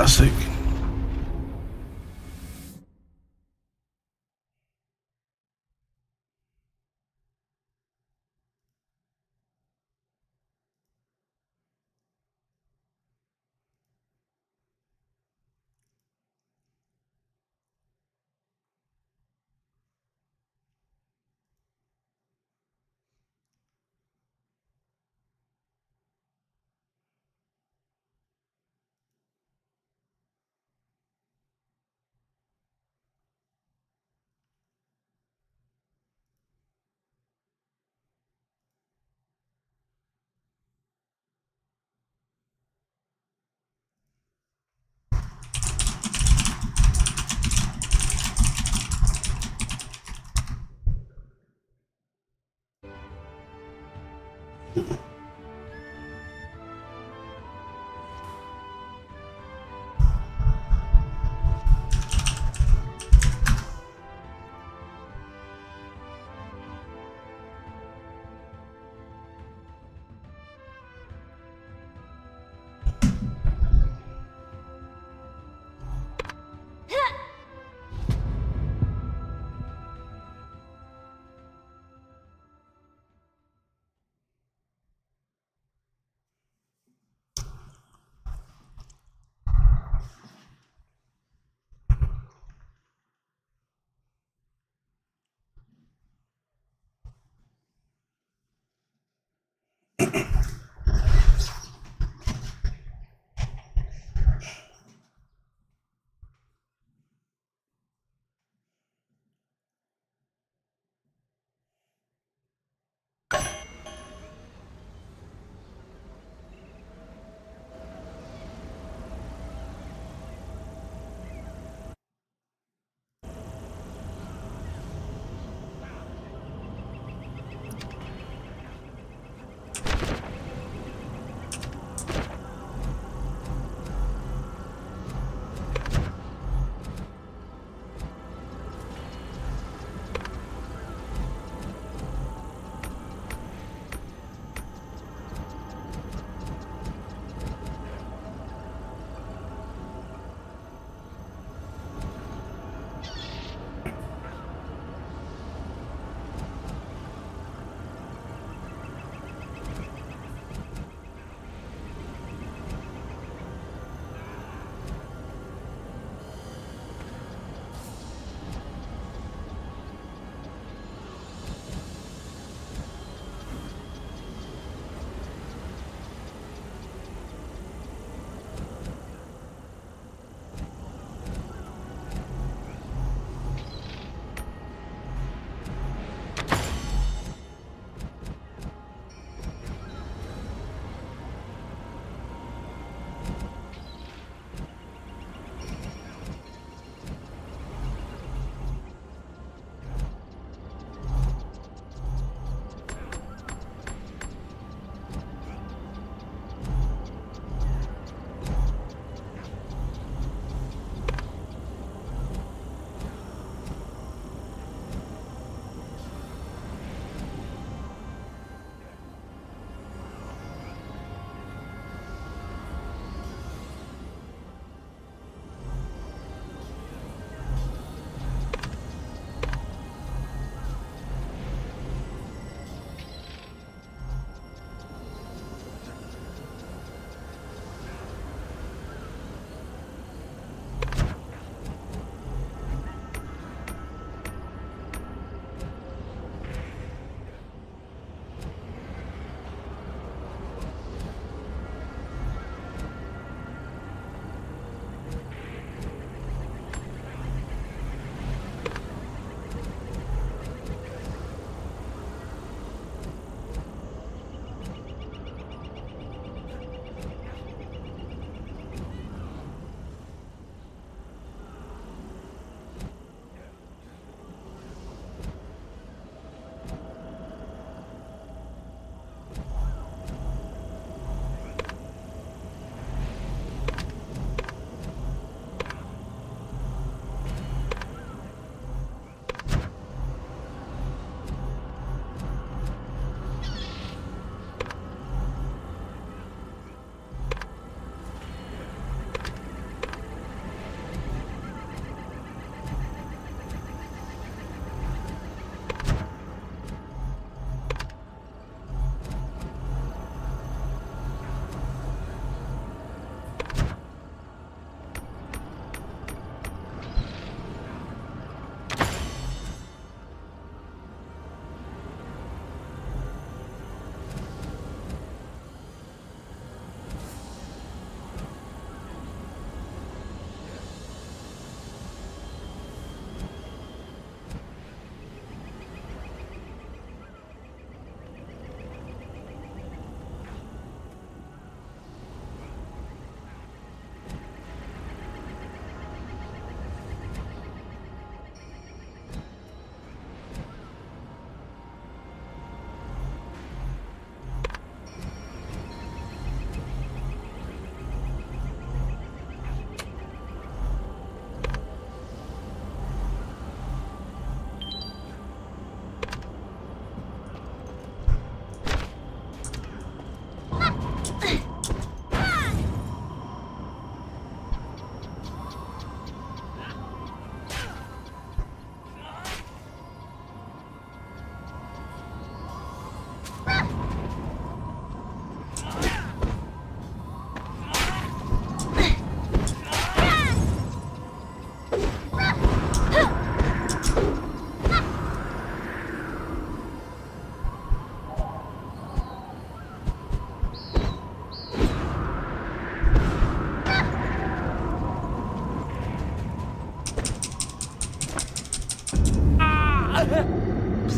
classic.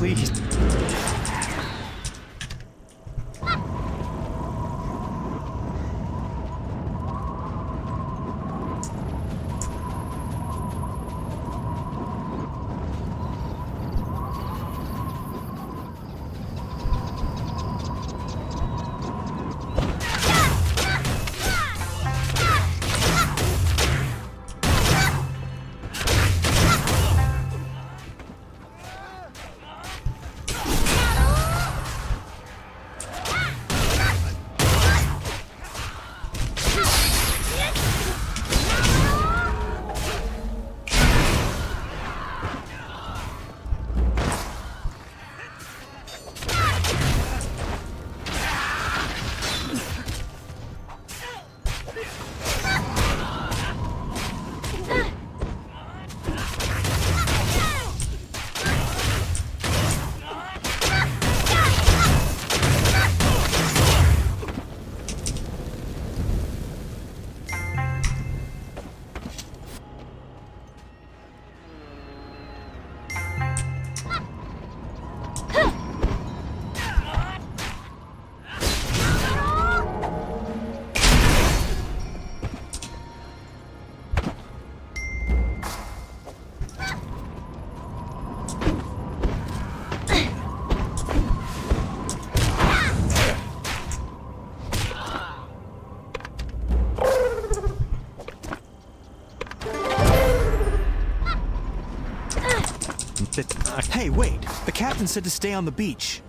please. Hey, wait! The captain said to stay on the beach.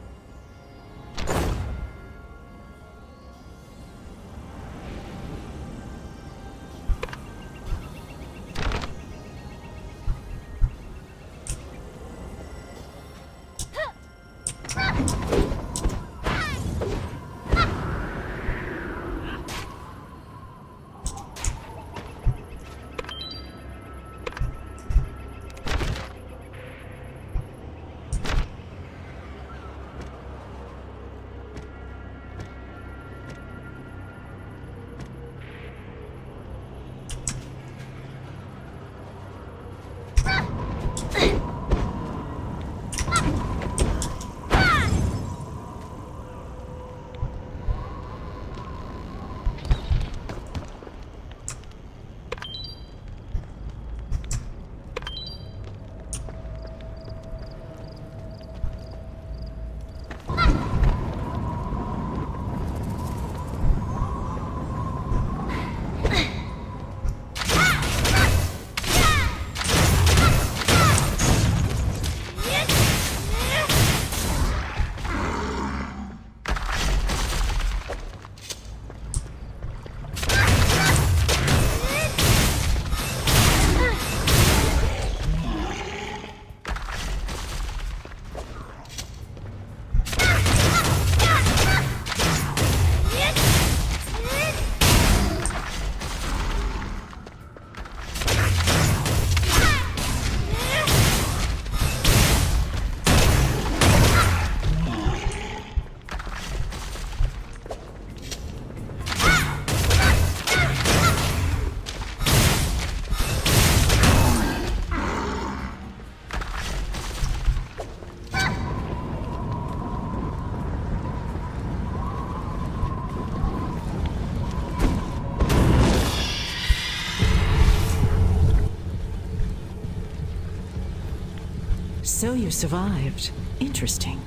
So you survived. Interesting.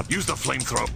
Use the flamethrower.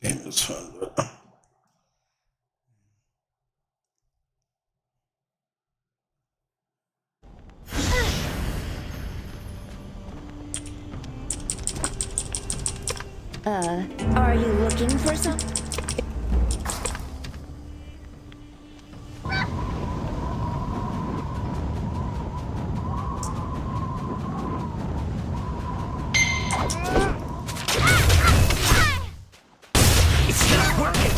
Game was fun, but Are you looking for some? It's not working!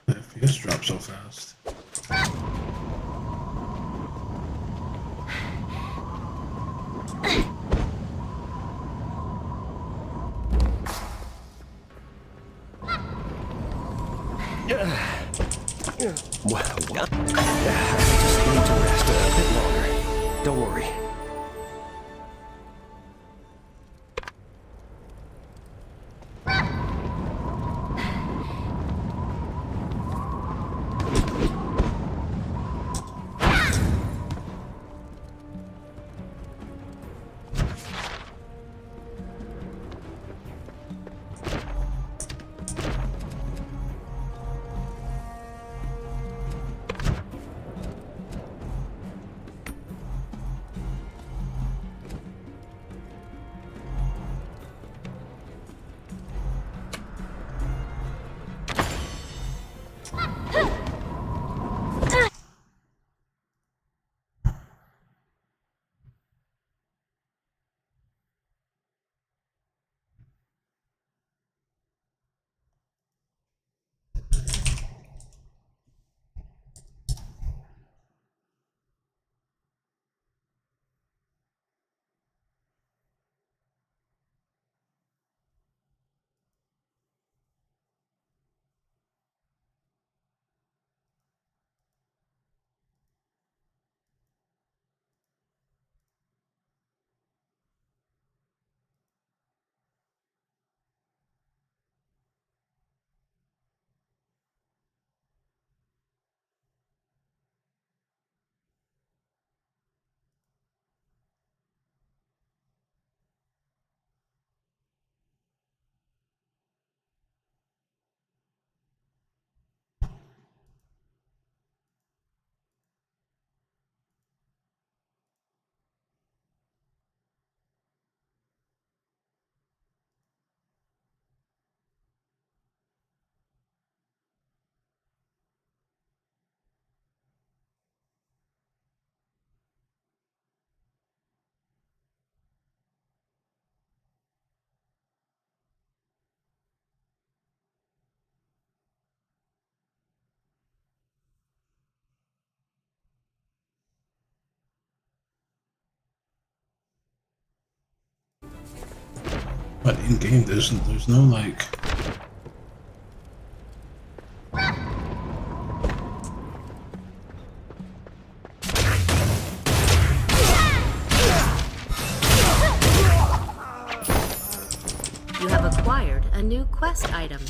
FPS dropped so fast. What? I just need to rest a bit longer. Don't worry. But in game, there's no like. You have acquired a new quest item.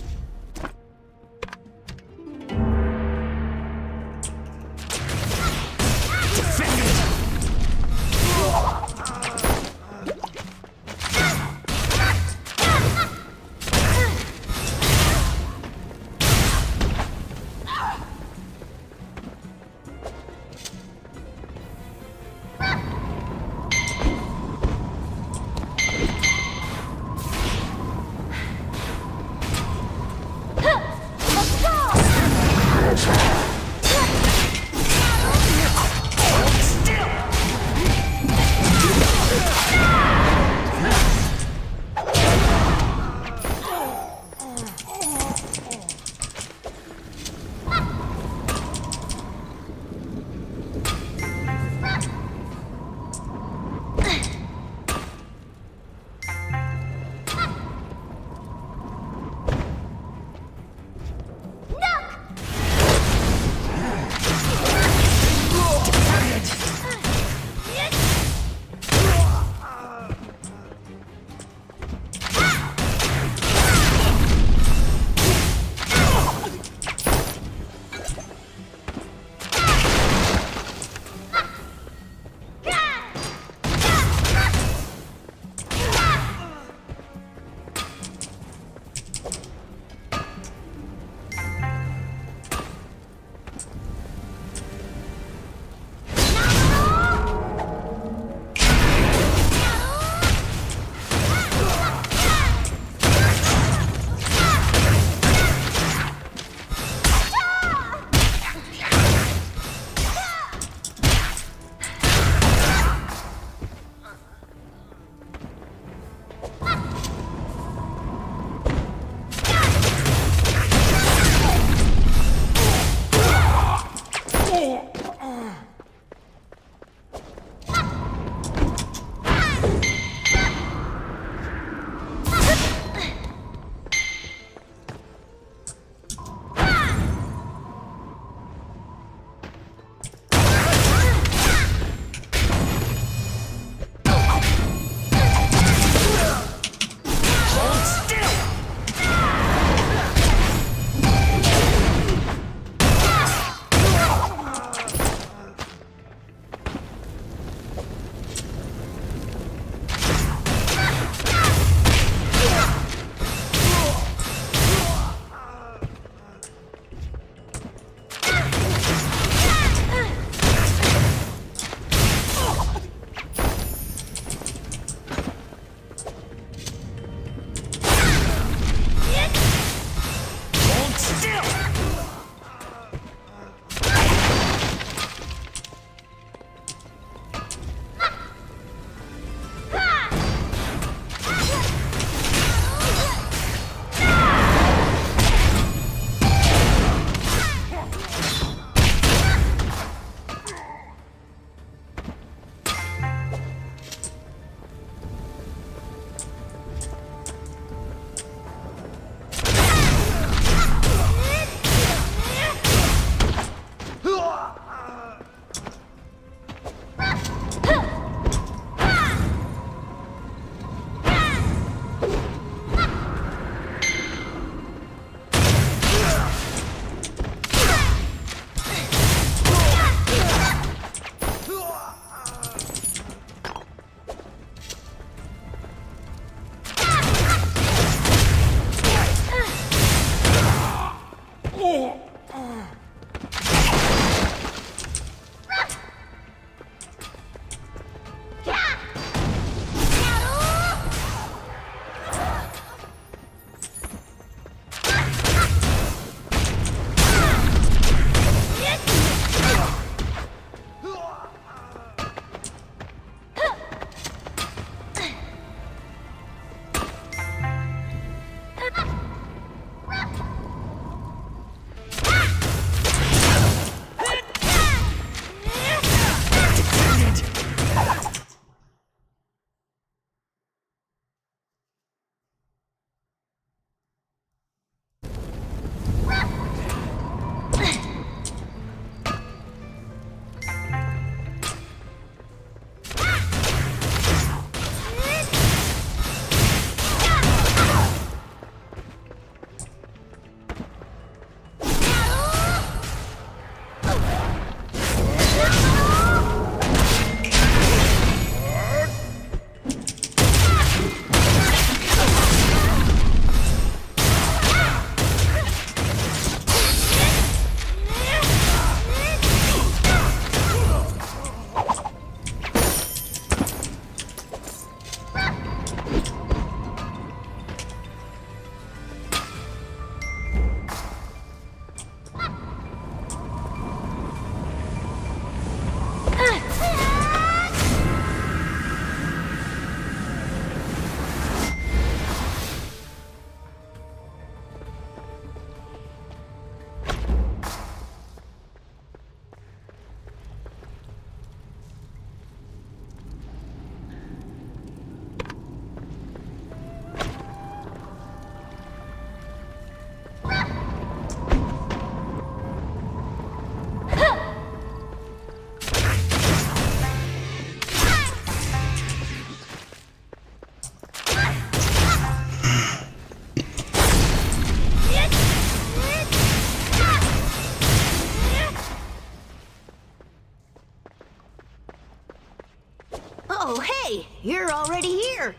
already here.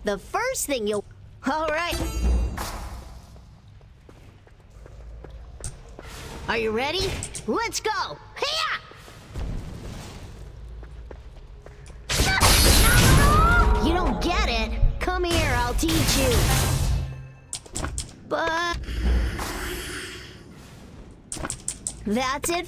The first thing you'll... All right. Are you ready? Let's go. Hiya! You don't get it. Come here, I'll teach you. But... That's it.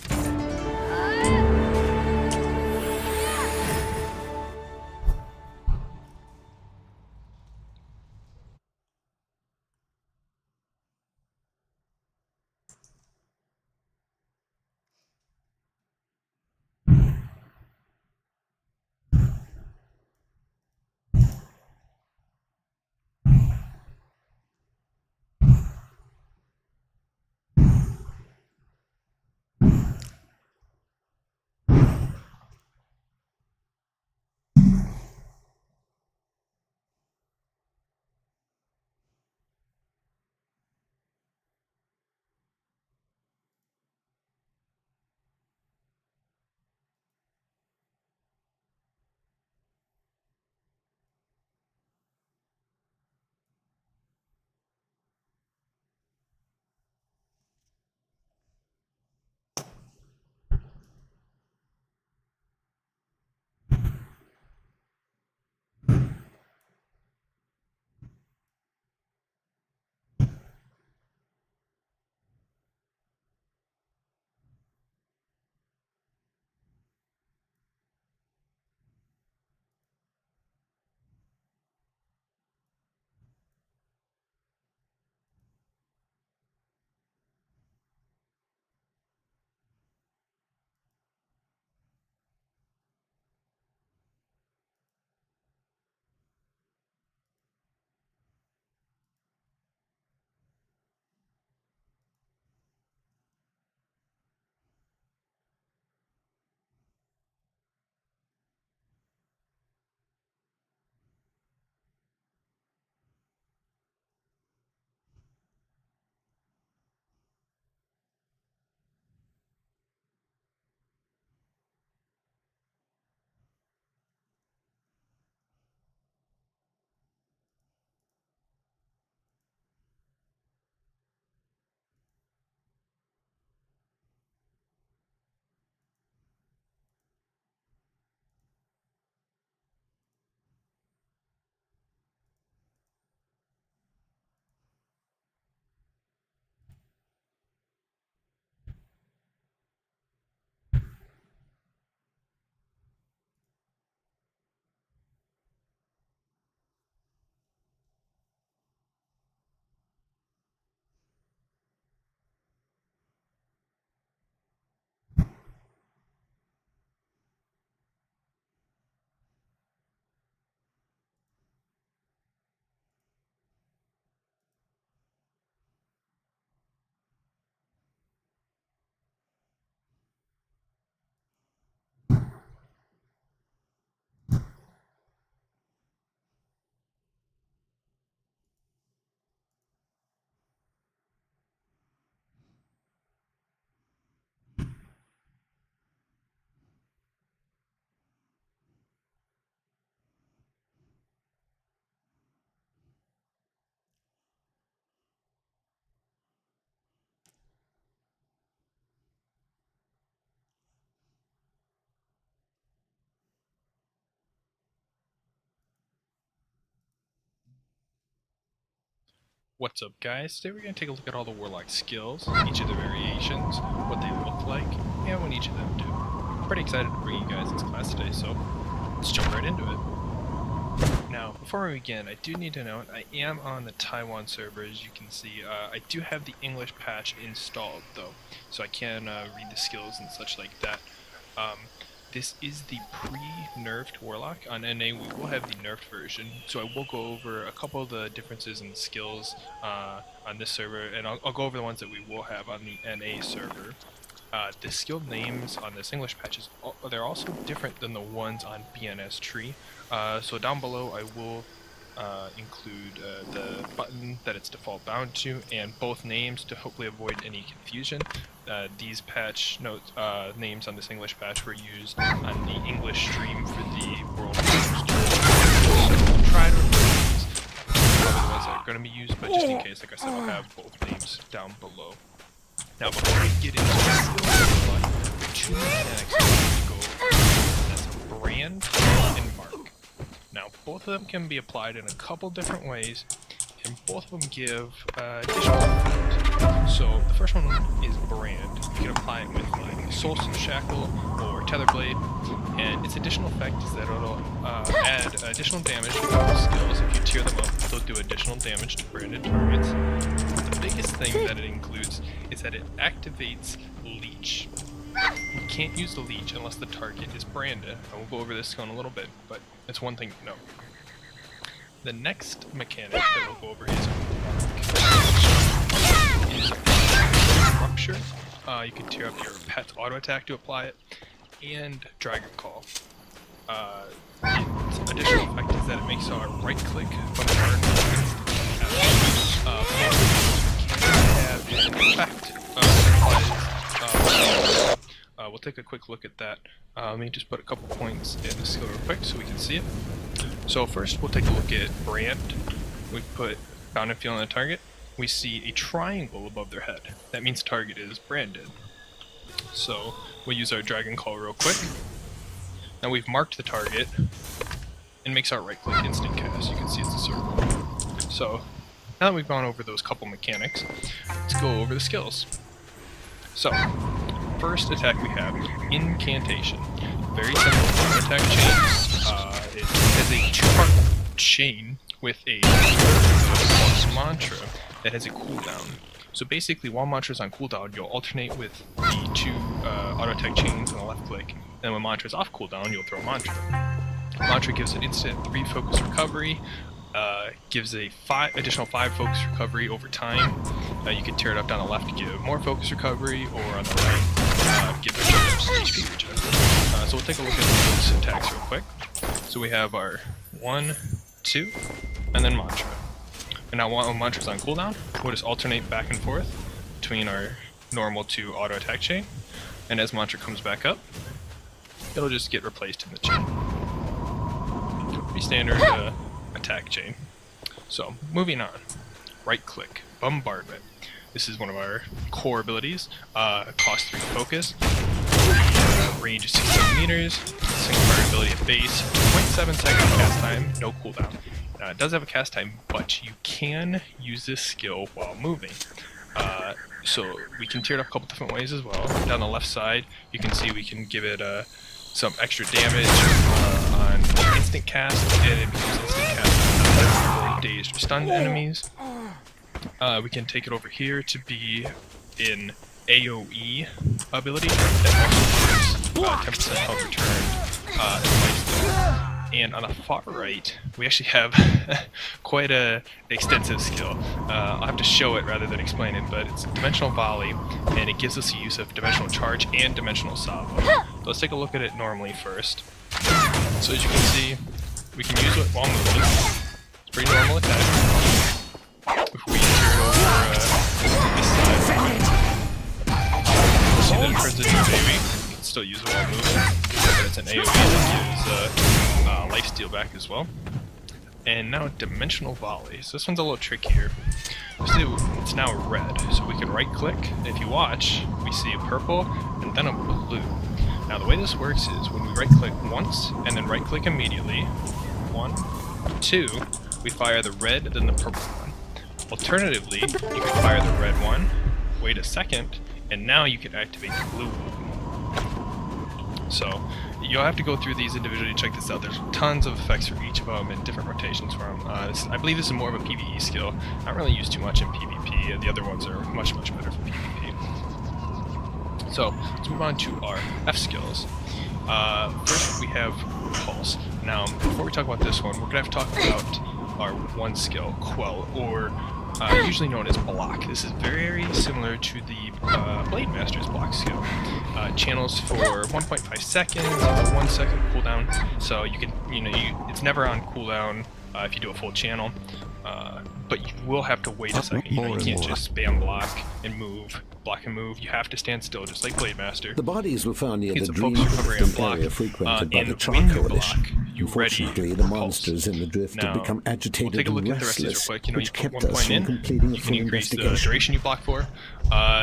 What's up, guys? Today we're going to take a look at all the Warlock skills, each of the variations, what they look like, and what each of them do. I'm pretty excited to bring you guys this class today, so let's jump right into it. Now, before we begin, I do need to note I am on the Taiwan server, as you can see. I do have the English patch installed, though, so I can read the skills and such like that. This is the pre-nerfed Warlock. On NA we will have the nerfed version, so I will go over a couple of the differences in skills on this server, and I'll go over the ones that we will have on the NA server. The skill names on this English patch they're also different than the ones on BNS Tree. So down below I will include the button that it's default bound to, and both names to hopefully avoid any confusion. These patch notes names on this English patch were used on the English stream for the World Wars. So try to avoid these. Probably the ones that are going to be used, but just in case, like I said, I'll have both names down below. Now, before we get into the two mechanics we need to go over. That's brand and mark. Now, both of them can be applied in a couple different ways, and both of them give additional effect. So, the first one is brand. You can apply it with like Soulstone Shackle or Tetherblade, and its additional effect is that it'll add additional damage to the skills. If you tier them up, they'll do additional damage to branded targets. The biggest thing that it includes is that it activates Leech. You can't use the Leech unless the target is branded. And we'll go over this in a little bit, but it's one thing to know. The next mechanic that we'll go over is Rupture. You can tear up your pet's auto attack to apply it, and Dragon Call. Its additional effect is that it makes our right click when we're have an effect. We'll take a quick look at that. Let me just put a couple points in the skill real quick so we can see it. So first we'll take a look at brand. We put bound and feel on the target. We see a triangle above their head. That means target is branded. So we'll use our Dragon Call real quick. Now we've marked the target and makes our right click instant cast. You can see it's a circle. So now that we've gone over those couple mechanics, let's go over the skills. So first attack we have Incantation. Very simple attack chain. It has a two-part chain with a mantra that has a cooldown. So basically, while mantra's on cooldown, you'll alternate with the two auto attack chains on the left click, and when mantra's off cooldown, you'll throw mantra. Mantra gives an instant 3 focus recovery, gives a additional 5 focus recovery over time. You can tear it up down the left to give more focus recovery, or on the right, give extra HP regen. So we'll take a look at those attacks real quick. So we have our 1, 2, and then mantra. And now while mantra's on cooldown, we'll just alternate back and forth between our normal 2 auto attack chain, and as mantra comes back up, it'll just get replaced in the chain. Pretty standard attack chain. So moving on, right click, bombardment. This is one of our core abilities. Cost 3 focus, range is 16 meters, single fire ability at base, 0.7 second cast time, no cooldown. Now it does have a cast time, but you can use this skill while moving. So we can tear it up a couple different ways as well. Down the left side, you can see we can give it some extra damage on instant cast, and it becomes instant cast for dazed or stunned enemies. We can take it over here to be in AoE ability that also gives 10% health return. And on the far right, we actually have quite an extensive skill. I'll have to show it rather than explain it, but it's Dimensional Volley, and it gives us the use of Dimensional Charge and Dimensional Salvo. So let's take a look at it normally first. So as you can see, we can use it while moving. It's a pretty normal attack. If we turn over to this side, you'll see that it turns into an AoE. You can still use it while moving, but it's an AoE that gives lifesteal back as well. And now Dimensional Volley. So this one's a little trickier. It's now red, so we can right click, and if you watch, we see a purple and then a blue. Now the way this works is when we right click once and then right click immediately, 1, 2, we fire the red, then the purple one. Alternatively, you can fire the red one, wait a second, and now you can activate the blue one. So you'll have to go through these individually to check this out. There's tons of effects for each of them and different rotations for them. I believe this is more of a PvE skill. Not really used too much in PvP. The other ones are much better for PvP. So let's move on to our F skills. First we have Pulse. Now before we talk about this one, we're going to have to talk about our one skill, Quell, or usually known as Block. This is very similar to the Blade Master's Block skill. Channels for 1.5 seconds, 1 second cooldown, so you can, it's never on cooldown if you do a full channel. But you will have to wait a second. You know, you More and can't more. just spam block and move. Block and move. You have to stand still, just like Blade Master. The bodies were found near It's the a Dream focus recovery on Resistant block, area frequented by and the Char when you Coalition. block, you Unfortunately, ready the for pulse. monsters in the drift Now, have become we'll agitated take a look and at the rest of these restless, real quick. You know, which you put kept 1 us point from in. completing a You can full increase the investigation. duration you block for.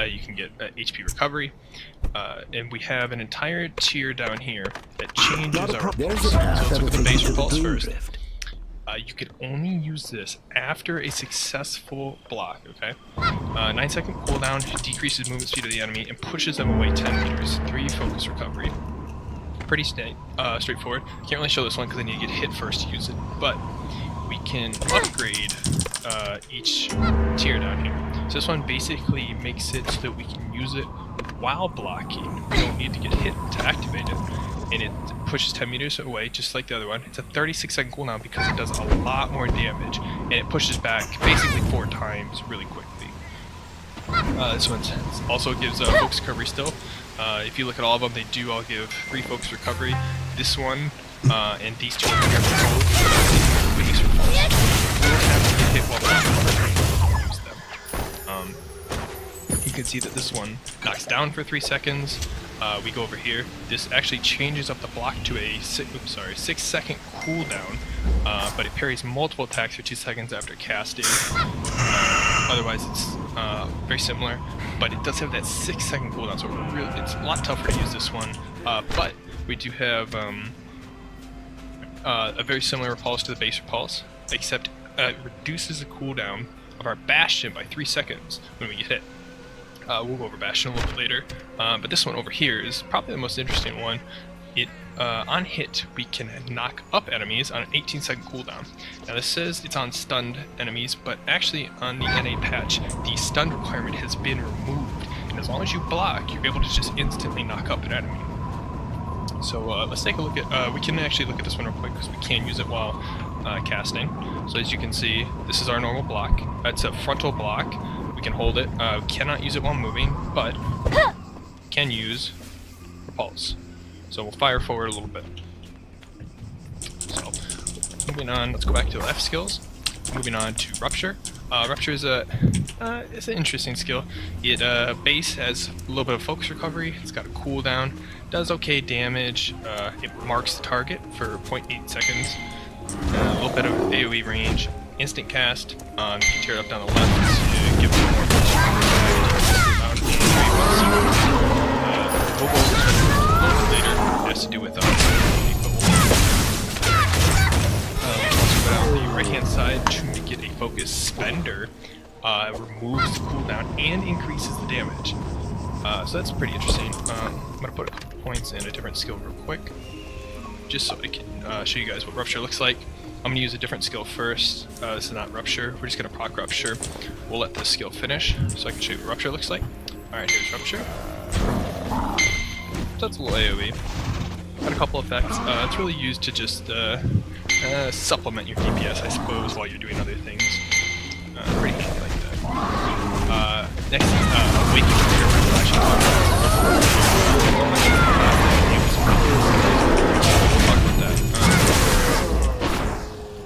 You can get HP recovery. And we have an entire tier down here that changes Not a our problem. repulse. There's a path So let's that'll look at the take base you to the repulse Dream first. Drift. You could only use this after a successful block, okay? 9-second cooldown decreases movement speed of the enemy and pushes them away 10 meters. 3 focus recovery. Pretty straightforward. Can't really show this one because I need to get hit first to use it, but we can upgrade each tier down here. So this one basically makes it so that we can use it while blocking. We don't need to get hit to activate it. And it pushes 10 meters away, just like the other one. It's a 36-second cooldown because it does a lot more damage, and it pushes back basically 4 times really quickly. This one also gives focus recovery still. If you look at all of them, they do all give 3 focus recovery. This one and these 2 over here are both base repulse. You don't have to get hit while blocking to use them. You can see that this one knocks down for 3 seconds. We go over here. This actually changes up the block to a 6-second cooldown, but it parries multiple attacks for 2 seconds after casting. Otherwise, it's very similar, but it does have that 6-second cooldown, so it's a lot tougher to use this one. But we do have a very similar repulse to the base repulse, except it reduces the cooldown of our Bastion by 3 seconds when we get hit. We'll go over Bastion a little bit later, but this one over here is probably the most interesting one. It on hit, we can knock up enemies on an 18-second cooldown. Now this says it's on stunned enemies, but actually on the NA patch, the stun requirement has been removed, and as long as you block, you're able to just instantly knock up an enemy. So let's take a look at, we can actually look at this one real quick because we can use it while casting. So as you can see, this is our normal block. It's a frontal block. We can hold it. Cannot use it while moving, but can use repulse. So we'll fire forward a little bit. So moving on, let's go back to the F skills. Moving on to Rupture. Rupture is it's an interesting skill. It base has a little bit of focus recovery. It's got a cooldown. Does okay damage. It marks the target for 0.8 seconds. A little bit of AoE range. Instant cast. You can tear it up down the left to give it more focus recovery. We'll go over this one a little bit later. It has to do with also go down the right hand side to make it a focus spender. Removes the cooldown and increases the damage. So that's pretty interesting. I'm going to put a couple points in a different skill real quick, just so I can show you guys what Rupture looks like. I'm going to use a different skill first. This is not Rupture. We're just going to proc Rupture. We'll let this skill finish so I can show you what Rupture looks like. Alright, here's Rupture. So that's a little AoE. Got a couple effects. It's really used to just supplement your DPS, I suppose, while you're doing other things. Pretty handy like that. Next is Awakening Trigger by flashing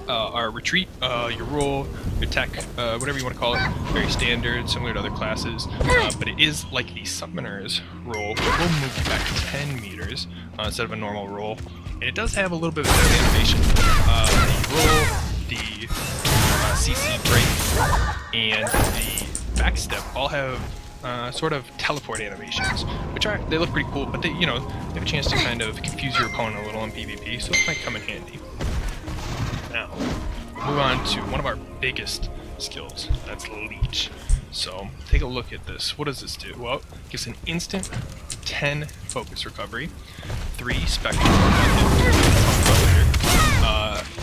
our retreat, your roll, your tech, whatever you want to call it, very standard, similar to other classes, but it is like the summoner's roll, which will move you back 10 meters instead of a normal roll, and it does have a little bit of animation. The roll, the CC break, and the backstep all have sort of teleport animations, which they look pretty cool, but they have a chance to kind of confuse your opponent a little in PvP, so it might come in handy. Now, move on to one of our biggest skills, that's Leech. So, take a look at this. What does this do? Well, it gives an instant 10 focus recovery, 3 spectral,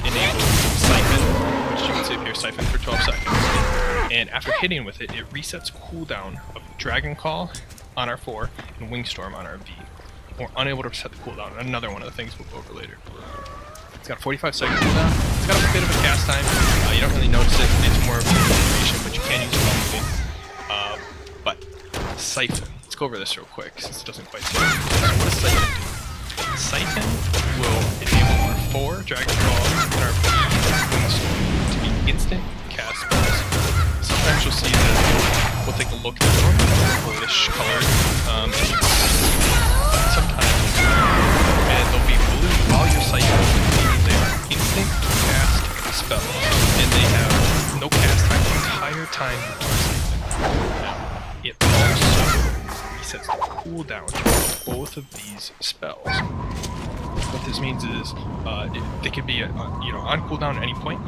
enables Siphon, which you can see here, Siphon for 12 seconds. And after hitting with it, it resets cooldown of Dragon Call on our 4 and Wingstorm on our V. We're unable to reset the cooldown, another one of the things we'll go over later. It's got a 45-second cooldown. It's got a bit of a cast time. You don't really notice it. It's more of an animation, but you can use it while moving. But Siphon. Let's go over this real quick since it doesn't quite say. So what does Siphon do? Siphon will enable our 4 Dragon Ball and our Wingstorm. instant cast spells, and they have no cast time the entire time you are siphoned. Now, it also resets the cooldown to both of these spells. What this means is they can be on cooldown at any point.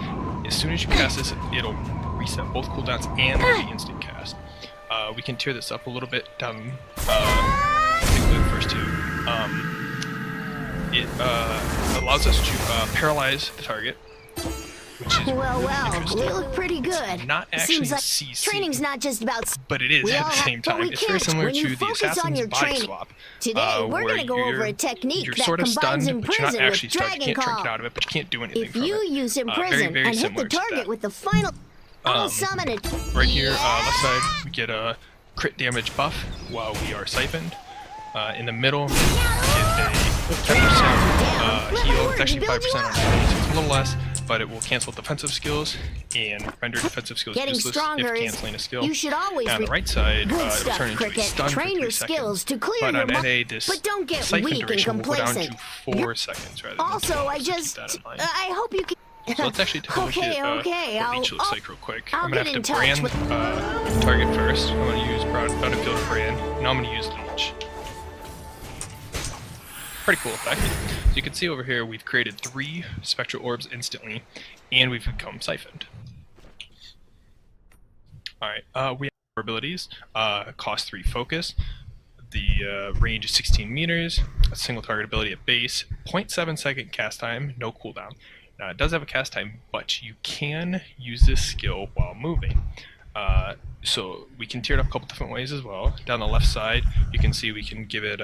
As soon as you cast this, it'll reset both cooldowns and the instant cast. We can tear this up a little bit down, particularly the first two. It allows us to paralyze the target, which is Well, really we interesting. look pretty good. Not actually Seems like CC, training's not just about. but it is We at all the have- same but time. we It's very can't. similar When you to the focus on Assassin's your Body training- Swap. Today, we're where gonna go over a technique you're that sort of combines stunned, but you're not imprison actually with stunned. You Dragon can't Call. trick out of it, but you can't do anything If from you it. use imprison very and hit similar the to target that. with the final, I'll summon it. Right here, left side, we get a crit damage buff while we are siphoned. In the middle, we get a 10% heal. It's actually 5% on enemies, so it's a little less, but it will cancel defensive skills and render defensive skills Getting useless stronger if is. canceling a skill. You should always. And on the right side, Good it'll stuff, turn into a Cricket. stun for Train 3 your seconds. skills to clear But your on mind. NA, this But don't get siphon weak and duration will go down to complacent. 4 seconds rather than Also, 12, I so keep just. that in mind. I hope you can. So let's actually take a look Okay, at okay, what I'll- each looks I'll- like real quick. I'll I'm going get to in have to touch brand with- target first. I'm going to use Battlefield brand. Now I'm going to use Leech. Pretty cool effect. So you can see over here we've created 3 spectral orbs instantly, and we've become siphoned. Alright, we have our abilities. Cost 3 focus. The range is 16 meters. A single target ability at base. 0.7 second cast time, no cooldown. Now it does have a cast time, but you can use this skill while moving. So we can tear it up a couple different ways as well. Down the left side, you can see we can give it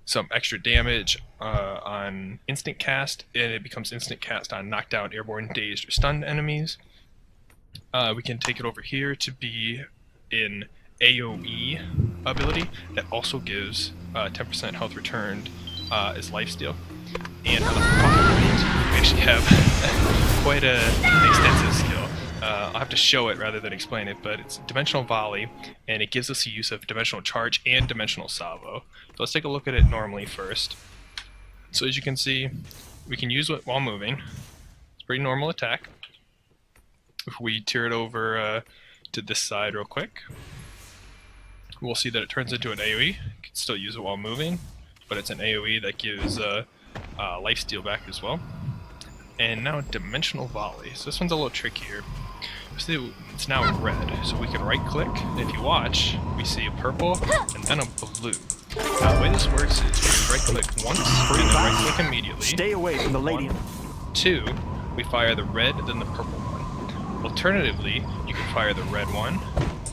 some extra damage on instant cast, and it becomes instant cast on knockdown, airborne, dazed, or stunned enemies. We can take it over here to be an AoE ability that also gives 10% health returned as lifesteal. And on the bottom right, we actually have quite an extensive skill. I'll have to show it rather than explain it, but it's Dimensional Volley, and it gives us the use of Dimensional Charge and Dimensional Salvo. So let's take a look at it normally first. So as you can see, we can use it while moving. It's a pretty normal attack. If we tear it over to this side real quick, we'll see that it turns into an AoE. You can still use it while moving, but it's an AoE that gives lifesteal back as well. And now Dimensional Volley. So this one's a little trickier. See, it's now red, so we can right click, and if you watch, we see a purple and then a blue. Now the way this works is we right click once and then right click immediately. Stay away from the lady. 2, we fire the red, then the purple one. Alternatively, you can fire the red one,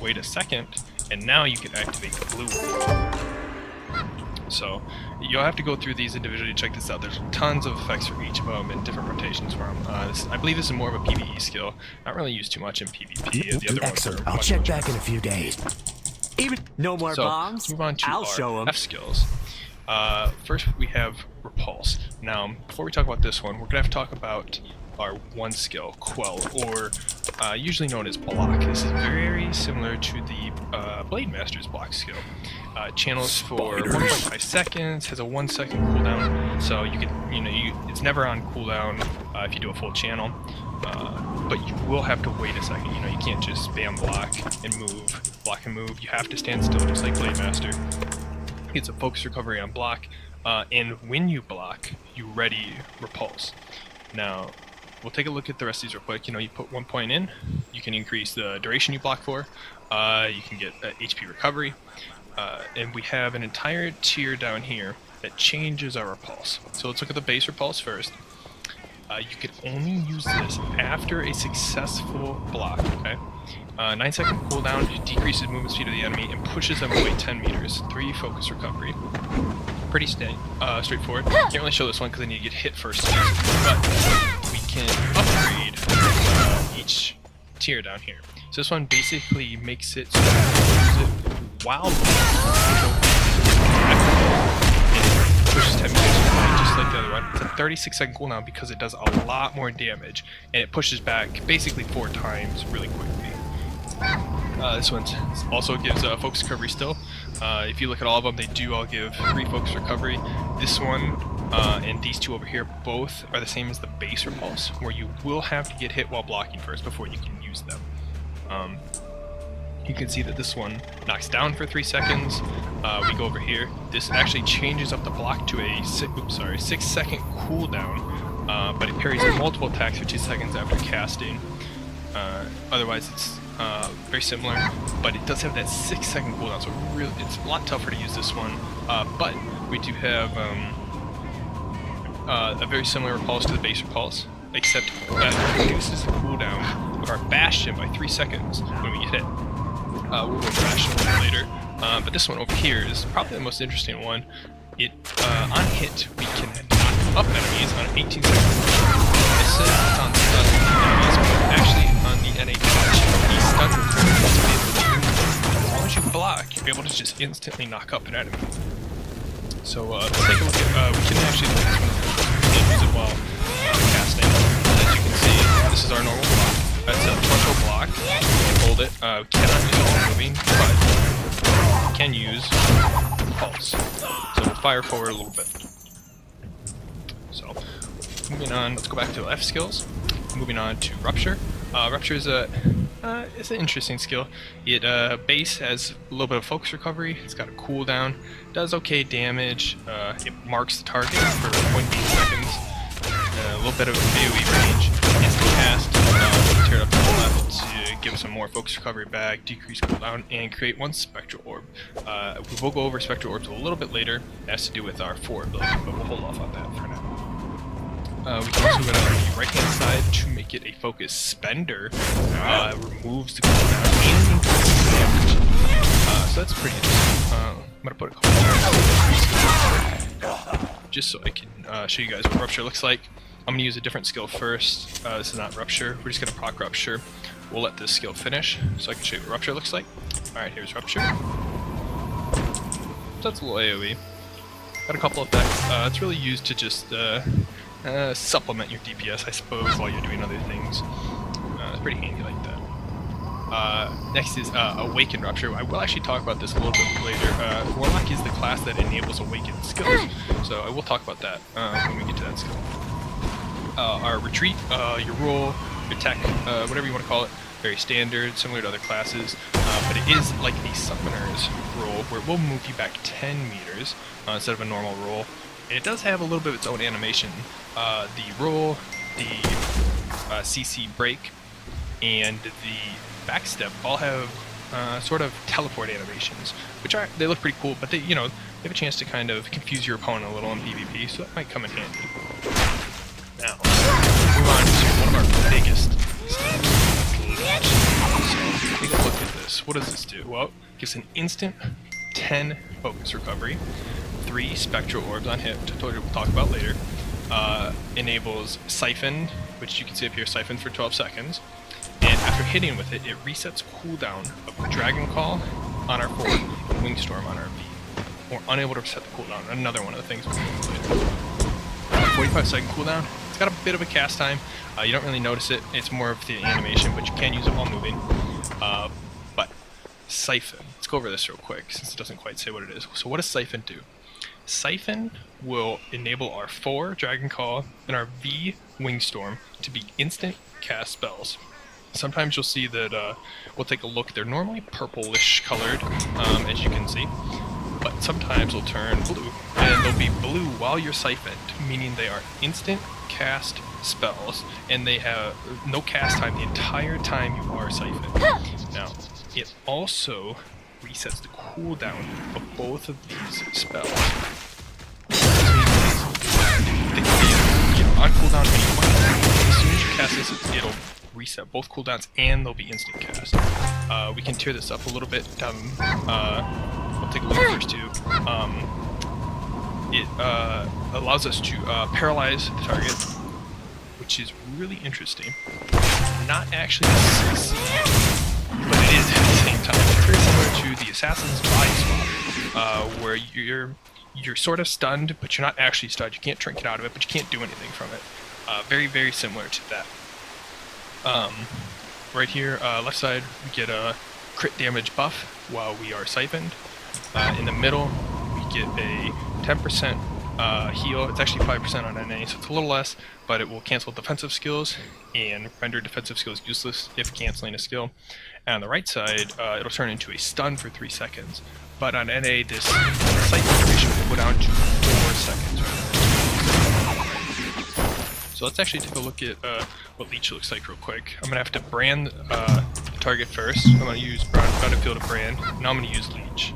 wait a second, and now you can activate the blue one. So you'll have to go through these individually to check this out. There's tons of effects for each of them and different rotations for them. I believe this is more of a PvE skill. Not really used too much in PvP. The other ones Excellent. are I'll much check more back in a few days. Even no more so bombs. let's move on to I'll our show 'em. F skills. First we have Repulse. Now, before we talk about this one, we're gonna have to talk about our one skill, Quell, or usually known as Block. This is very similar to the Blade Master's Block skill. Channels for 1.5 seconds, has a 1 second cooldown, so you can, it's never on cooldown if you do a full channel. But you will have to wait a second. You can't just spam block and move. You have to stand still, just like Blade Master. It's a focus recovery on block, and when you block, you ready Repulse. Now, we'll take a look at the rest of these real quick. You put 1 point in, you can increase the duration you block for. You can get HP recovery, and we have an entire tier down here that changes our Repulse. So let's look at the base Repulse first. You can only use this after a successful block, okay? 9 second cooldown, it decreases movement speed of the enemy and pushes them away 10 meters. 3 focus recovery. Pretty straightforward. Can't really show this one because I need to get hit first, but we can upgrade each tier down here. So this one basically makes it so you can use it while pushes 10 meters away, just like the other one. It's a 36 second cooldown because it does a lot more damage, and it pushes back basically 4 times really quickly. This one also gives focus recovery still. If you look at all of them, they do all give 3 focus recovery. This one and these two over here both are the same as the base repulse, where you will have to get hit while blocking first before you can use them. You can see that this one knocks down for 3 seconds. We go over here. This actually changes up the block to a 6-second cooldown, but it parries multiple attacks for 2 seconds after casting. Otherwise, it's very similar, but it does have that 6-second cooldown, so really, it's a lot tougher to use this one. But we do have a very similar repulse to the base repulse, except that it reduces the cooldown of our Bastion by 3 seconds when we get hit. We'll go to Bastion a little later, but this one over here is probably the most interesting one. It on hit, we can knock up enemies on an 18-second cooldown. It says it's on stun enemies, but actually on the NA patch, the stun as long as you block, you're able to just instantly knock up an enemy. So let's take a look at, we can actually look at this one use it while casting. As you can see, this is our normal block. That's a frontal block. Hold it. Cannot use all moving, but can use pulse. So we'll fire forward a little bit. So moving on, let's go back to F skills. Moving on to Rupture. Rupture is it's an interesting skill. It base has a little bit of focus recovery. It's got a cooldown. Does okay damage. It marks the target for 0.8 seconds. A little bit of AoE range. Instant cast. Tear it up to the left to give some more focus recovery back, decrease cooldown, and create 1 spectral orb. We will go over spectral orbs a little bit later. It has to do with our 4 ability, but we'll hold off on that for now. We can also go down the right-hand side to make it a focus spender. Removes the cooldown and increases the damage. So that's pretty interesting. I'm gonna put a couple more just so I can show you guys what Rupture looks like. I'm gonna use a different skill first. This is not Rupture. We're just gonna proc Rupture. We'll let this skill finish so I can show you what Rupture looks like. Alright, here's Rupture. So that's a little AoE. Got a couple effects. It's really used to just supplement your DPS, I suppose, while you're doing other things. It's pretty handy like that. Next is Awaken Rupture. I will actually talk about this a little bit later. Warlock is the class that enables Awaken skills, so I will talk about that when we get to that skill. Our Retreat, your roll, your tech, whatever you want to call it, very standard, similar to other classes, but it is like the Summoner's roll, where it will move you back 10 meters instead of a normal roll. And it does have a little bit of its own animation. The roll, the CC break, and the backstep all have sort of teleport animations, which they look pretty cool, but they have a chance to kind of confuse your opponent a little in PvP, so that might come in handy. Now, move on to one of our biggest steps. So, take a look at this. What does this do? Well, it gives an instant 10 focus recovery, 3 spectral orbs on hit, which I told you we'll talk about later. Enables Siphon, which you can see up here, Siphon for 12 seconds. And after hitting with it, it resets cooldown of Dragon Call on our 4 and Wingstorm on our V. We're unable to reset the cooldown, another one of the things we'll do later. 45-second cooldown. It's got a bit of a cast time. You don't really notice it. It's more of the animation, but you can use it while moving. But Siphon. Let's go over this real quick, since it doesn't quite say what it is. So what does Siphon do? Siphon will enable our 4 Dragon Call and our V Wingstorm to be instant cast spells. Sometimes you'll see that we'll take a look. They're normally purplish colored, as you can see, but sometimes they'll turn blue, and they'll be blue while you're siphoned, meaning they are instant cast spells, and they have no cast time the entire time you are siphoned. Now, it also resets the cooldown of both of these spells. They can be on cooldown anyway. As soon as you cast this, it'll reset both cooldowns and they'll be instant cast. We can tear this up a little bit down. We'll take a look first too. It allows us to paralyze the target, which is really interesting. Not actually succeed, but it is at the same time. It's very similar to the Assassin's Body Swap, where you're sort of stunned, but you're not actually stunned. You can't trinket out of it, but you can't do anything from it. Very, very similar to that. Right here, left side, we get a crit damage buff while we are siphoned. In the middle, we get a 10% heal. It's actually 5% on NA, so it's a little less, but it will cancel defensive skills and render defensive skills useless if canceling a skill. And on the right side, it'll turn into a stun for 3 seconds. But on NA, this sight duration will go down to 4 seconds. So let's actually take a look at what Leech looks like real quick. I'm going to have to brand the target first. I'm going to use Battlefield to brand. Now I'm going to use Leech.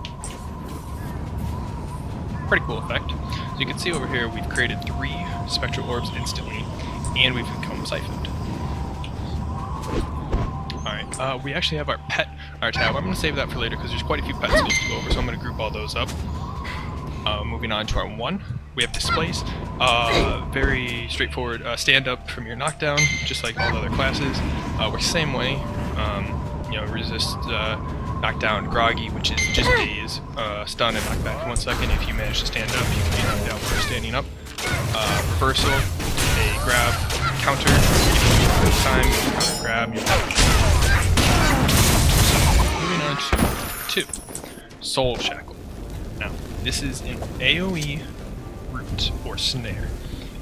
Pretty cool effect. So you can see over here we've created 3 spectral orbs instantly, and we've become siphoned. Alright, we actually have our pet, our tab. I'm going to save that for later because there's quite a few pet skills to go over, so I'm going to group all those up. Moving on to our 1, we have Displace. Very straightforward, stand up from your knockdown, just like all the other classes. Works the same way. You know, resist, knockdown, groggy, which is just daze, stun and knockback in 1 second. If you manage to stand up, you can be knocked down while you're standing up. Reversal, a grab, counter, time, counter grab, you're out. Moving on to 2, Soul Shackle. Now, this is an AoE root or snare.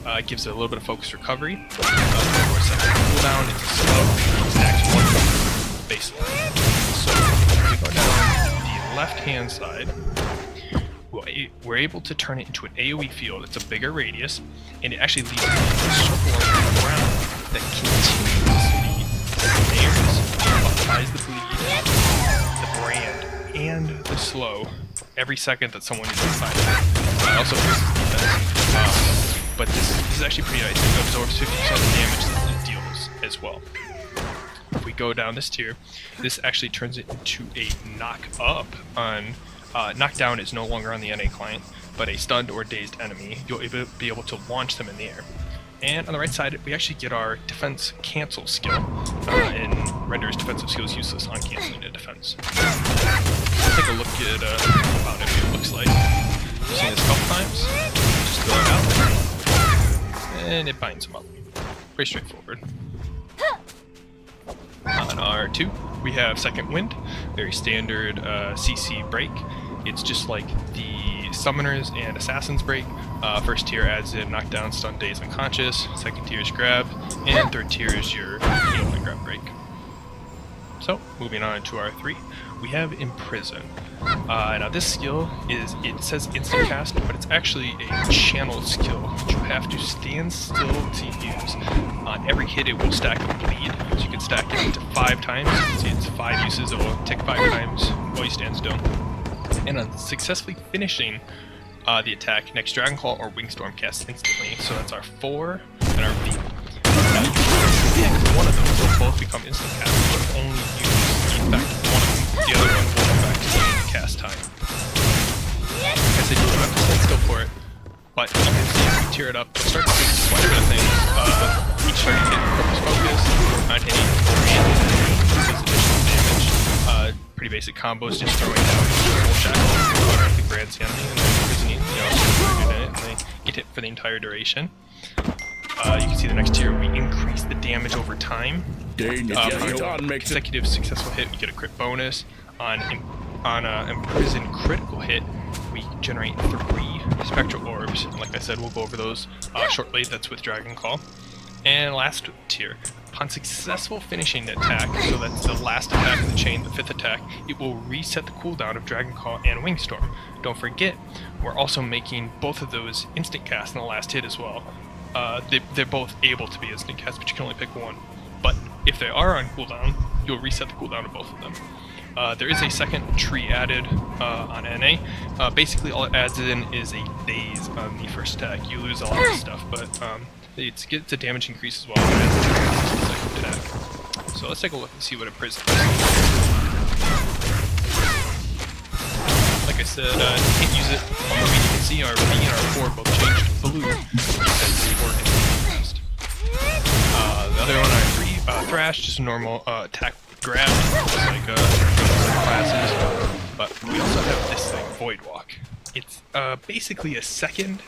It gives it a little bit of focus recovery. 4 second cooldown, it's slow, stacks 1 baseline. So, if we go down the left-hand side, we're able to turn it into an AoE field. It's a bigger radius, and it actually leads to a circle on the ground that continuously snares, applies the bleed, the brand, and the slow every second that someone is inside. Also increases defense, but this is actually pretty nice. It absorbs 50% of the damage that it deals as well. If we go down this tier, this actually turns it into a knock up on knockdown is no longer on the NA client, but a stunned or dazed enemy. You'll be able to launch them in the air. And on the right side, we actually get our defense cancel skill, and renders defensive skills useless on canceling a defense. Let's take a look at what it looks like. I've seen this a couple times. Just throw it out, and it binds them up. Pretty straightforward. On R2, we have Second Wind, very standard CC break. It's just like the Summoners and Assassins break. First tier adds in knockdown, stun, daze, unconscious. Second tier is grab, and third tier is your heal and grab break. So, moving on to R3, we have Imprison. Now this skill it says instant cast, but it's actually a channel skill which you have to stand still to use. On every hit it will stack a bleed, so you can stack it into 5 times. You can see it's 5 uses, it will tick 5 times while you stand still. And on successfully finishing the attack, next Dragon Claw or Wingstorm casts instantly, so that's our 4 and our V. Now you can pick one of those, they'll both become instant cast, but only use the effect of one of them. The other one will go back to the cast time. Like I said, you don't have to stand still for it, but you can see as we tear it up, it starts to do quite a bit of things. Each target hit purpose focus, not hitting and does additional damage. Pretty basic combos, just throwing down full shackle, automatically brands the enemy, and then imprisoning, you know, so good in it, and they get hit for the entire duration. You can see the next tier, we increase the damage over time. Consecutive successful hit, we get a crit bonus. On Imprison critical hit, we generate 3 spectral orbs. And like I said, we'll go over those shortly. That's with Dragon Claw. And last tier, upon successful finishing the attack, so that's the last attack in the chain, the 5th attack, it will reset the cooldown of Dragon Claw and Wingstorm. Don't forget, we're also making both of those instant casts in the last hit as well. They're both able to be instant casts, but you can only pick one. But if they are on cooldown, you'll reset the cooldown of both of them. There is a second tree added on NA. Basically, all it adds in is a daze on the first attack. You lose a lot of stuff, but it's a damage increase as well. It adds to the second attack. So let's take a look and see what Imprison is. Like I said, you can't use it. On the way you can see our V and our 4 both changed to blue because they were increased. The other one, our 3, Thrash, just a normal attack grab, just like classes. But we also have this thing, Void Walk. It's basically a second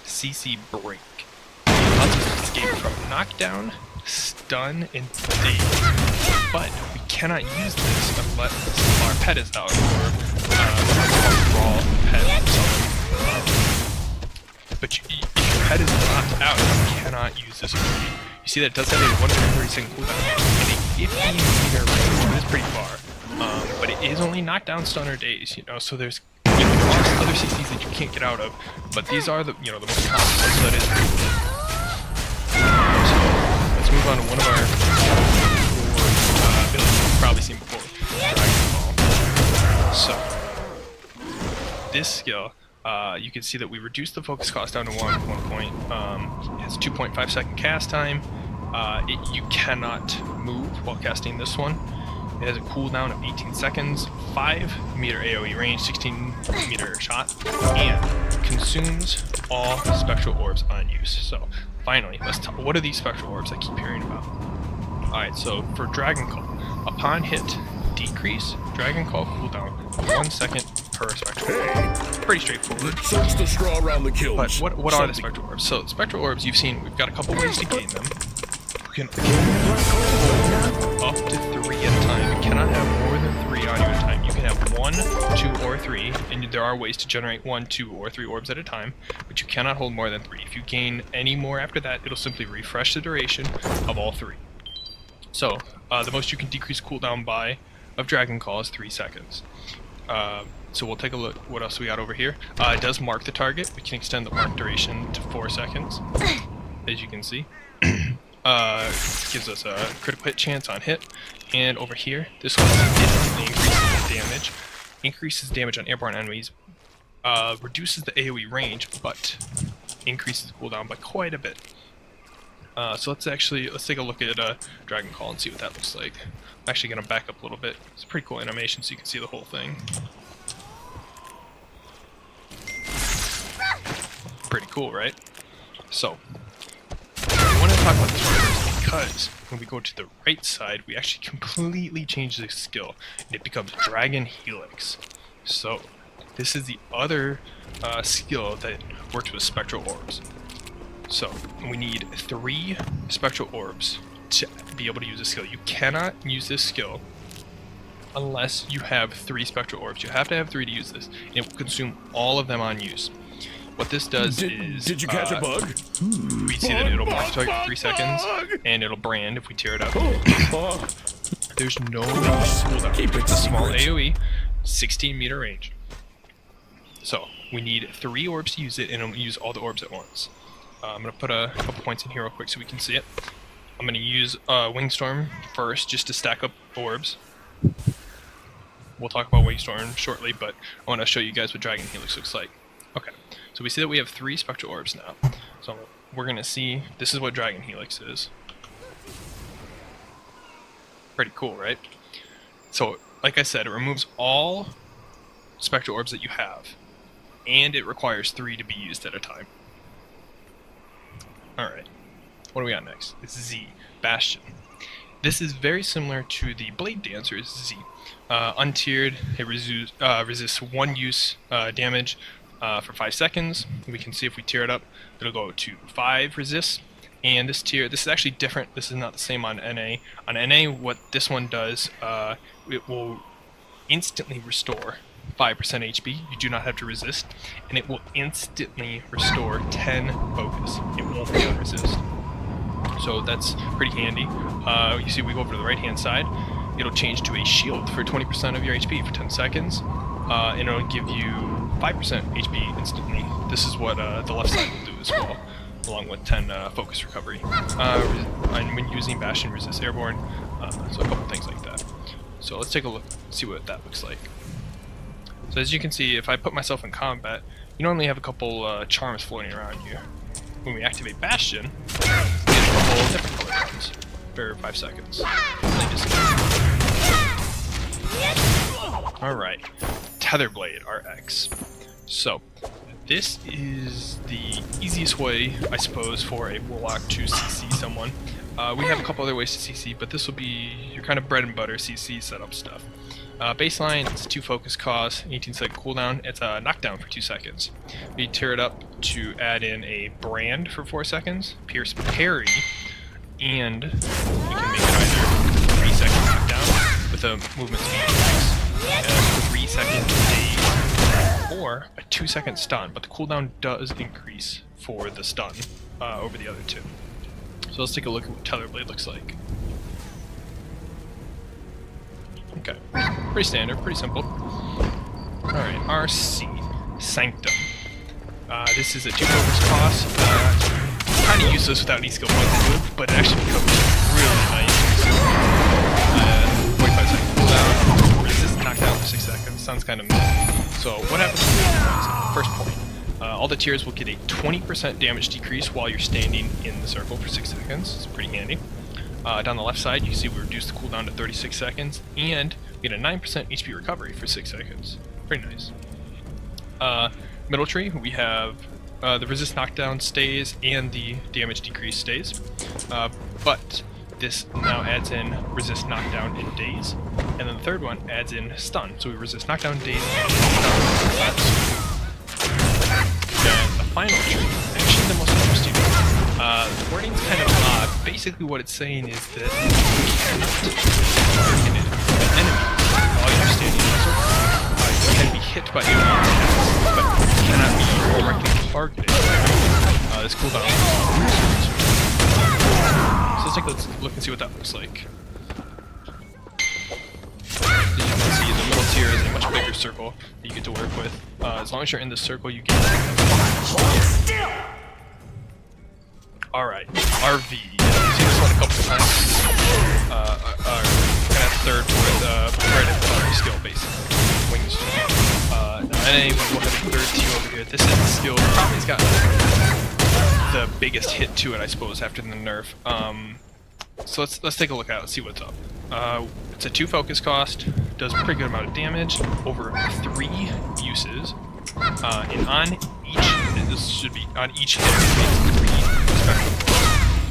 CC break. It allows us to escape from knockdown, stun, and daze. But we cannot use this unless our pet is out, or raw pet. but if your head is knocked out, you cannot use this ability. You see that it does have a 130-second cooldown and a 15-meter range, so it's pretty far. But it is only knockdown, stun, or daze, you know, so there's just other CCs that you can't get out of, but these are the the most common ones, so that is pretty good. So let's move on to one of our abilities you've probably seen before, Dragon Ball. So this skill, you can see that we reduced the focus cost down to 1 point. It has 2.5 second cast time. You cannot move while casting this one. It has a cooldown of 18 seconds, 5-meter AoE range, 16-meter shot, and consumes all spectral orbs on use. So, finally, let's talk. What are these spectral orbs I keep hearing about? Alright, so for Dragon Call, upon hit, decrease Dragon Call cooldown 1 second per spectral orb. Pretty straightforward. Search the straw around the kiln. But what are the spectral orbs? So, spectral orbs, you've seen, we've got a couple ways to gain them. You can up to 3 at a time. You cannot have more than 3 on you at a time. You can have 1, 2, or 3, and there are ways to generate 1, 2, or 3 orbs at a time, but you cannot hold more than 3. If you gain any more after that, it'll simply refresh the duration of all 3. So, the most you can decrease cooldown by of Dragon Call is 3 seconds. So we'll take a look what else we got over here. It does mark the target. We can extend the mark duration to 4 seconds, as you can see. Gives us a critical hit chance on hit, and over here, this one significantly increases damage, increases damage on airborne enemies, reduces the AoE range, but increases the cooldown by quite a bit. So let's take a look at Dragon Call and see what that looks like. I'm actually going to back up a little bit. It's a pretty cool animation, so you can see the whole thing. Pretty cool, right? So, I want to talk about this one because when we go to the right side, we actually completely change the skill, and it becomes Dragon Helix. So, this is the other skill that works with spectral orbs. So, we need 3 spectral orbs to be able to use this skill. You cannot use this skill unless you have 3 spectral orbs. You have to have 3 to use this, and it will consume all of them on use. What this does is... Did you catch a bug? We see that it'll mark the target for 3 seconds, and it'll brand if we tear it up. There's no cooldown. Keep it It's a small secret. AoE, 16-meter range. So, we need 3 orbs to use it, and it'll use all the orbs at once. I'm going to put a couple points in here real quick so we can see it. I'm going to use Wingstorm first, just to stack up orbs. We'll talk about Wingstorm shortly, but I want to show you guys what Dragon Helix looks like. Okay, so we see that we have 3 spectral orbs now. So we're going to see, this is what Dragon Helix is. Pretty cool, right? So, like I said, it removes all spectral orbs that you have, and it requires 3 to be used at a time. Alright, what do we got next? It's Z, Bastion. This is very similar to the Blade Dancer's Z. Untiered, it resists 1 use damage for 5 seconds. We can see if we tear it up, it'll go to 5 resists. And this tier, this is actually different. This is not the same on NA. On NA, what this one does, it will instantly restore 5% HP. You do not have to resist. And it will instantly restore 10 focus. It won't be on resist. So that's pretty handy. You see we go over to the right hand side. It'll change to a shield for 20% of your HP for 10 seconds. And it'll give you 5% HP instantly. This is what the left side will do as well, along with 10 focus recovery. And when using Bastion, resist airborne, so a couple things like that. So let's take a look, see what that looks like. So as you can see, if I put myself in combat, you normally have a couple charms floating around you. When we activate Bastion, we get a couple different color charms for 5 seconds. Alright, Tetherblade RX. So, this is the easiest way, I suppose, for a Warlock to CC someone. We have a couple other ways to CC, but this will be your kind of bread and butter CC setup stuff. Baseline, it's 2 focus cost, 18-second cooldown. It's a knockdown for 2 seconds. We tear it up to add in a brand for 4 seconds, pierce parry, and we can make it either 3-second knockdown with a movement speed increase, 3-second daze, or a 2-second stun, but the cooldown does increase for the stun over the other two. So let's take a look at what Tetherblade looks like. Okay, pretty standard, pretty simple. Alright, RC, Sanctum. This is a 2 focus cost. Kind of useless without any skill points into it, but it actually becomes really nice. 45 second cooldown, resist knockdown for 6 seconds. Sounds kind of meh. So what happens with these points? First point. All the tiers will get a 20% damage decrease while you're standing in the circle for 6 seconds. It's pretty handy. Down the left side, you see we reduce the cooldown to 36 seconds, and we get a 9% HP recovery for 6 seconds. Pretty nice. Middle tree, we have the resist knockdown stays and the damage decrease stays. But this now adds in resist knockdown in daze, and then the third one adds in stun. So we resist knockdown daze and knockdown. And the final tree, actually the most interesting one. The wording's kind of odd. Basically what it's saying is that you cannot target enemies while you're standing in a circle. You can be hit by enemy attacks, but you cannot be directly targeted. This cooldown. So let's look and see what that looks like. As you can see, the middle tier is a much bigger circle that you get to work with. As long as you're in the circle, you get. Alright, RV. You've seen this one a couple of times. Kind of third, fourth, credit skill, basically. Wings. Anyway, we'll have a third tier over here. This is the skill that probably's got the biggest hit to it, I suppose, after the nerf. So let's take a look at it, let's see what's up. It's a 2 focus cost, does a pretty good amount of damage, over 3 uses, and on each, this should be, on each hit, it makes 3 special.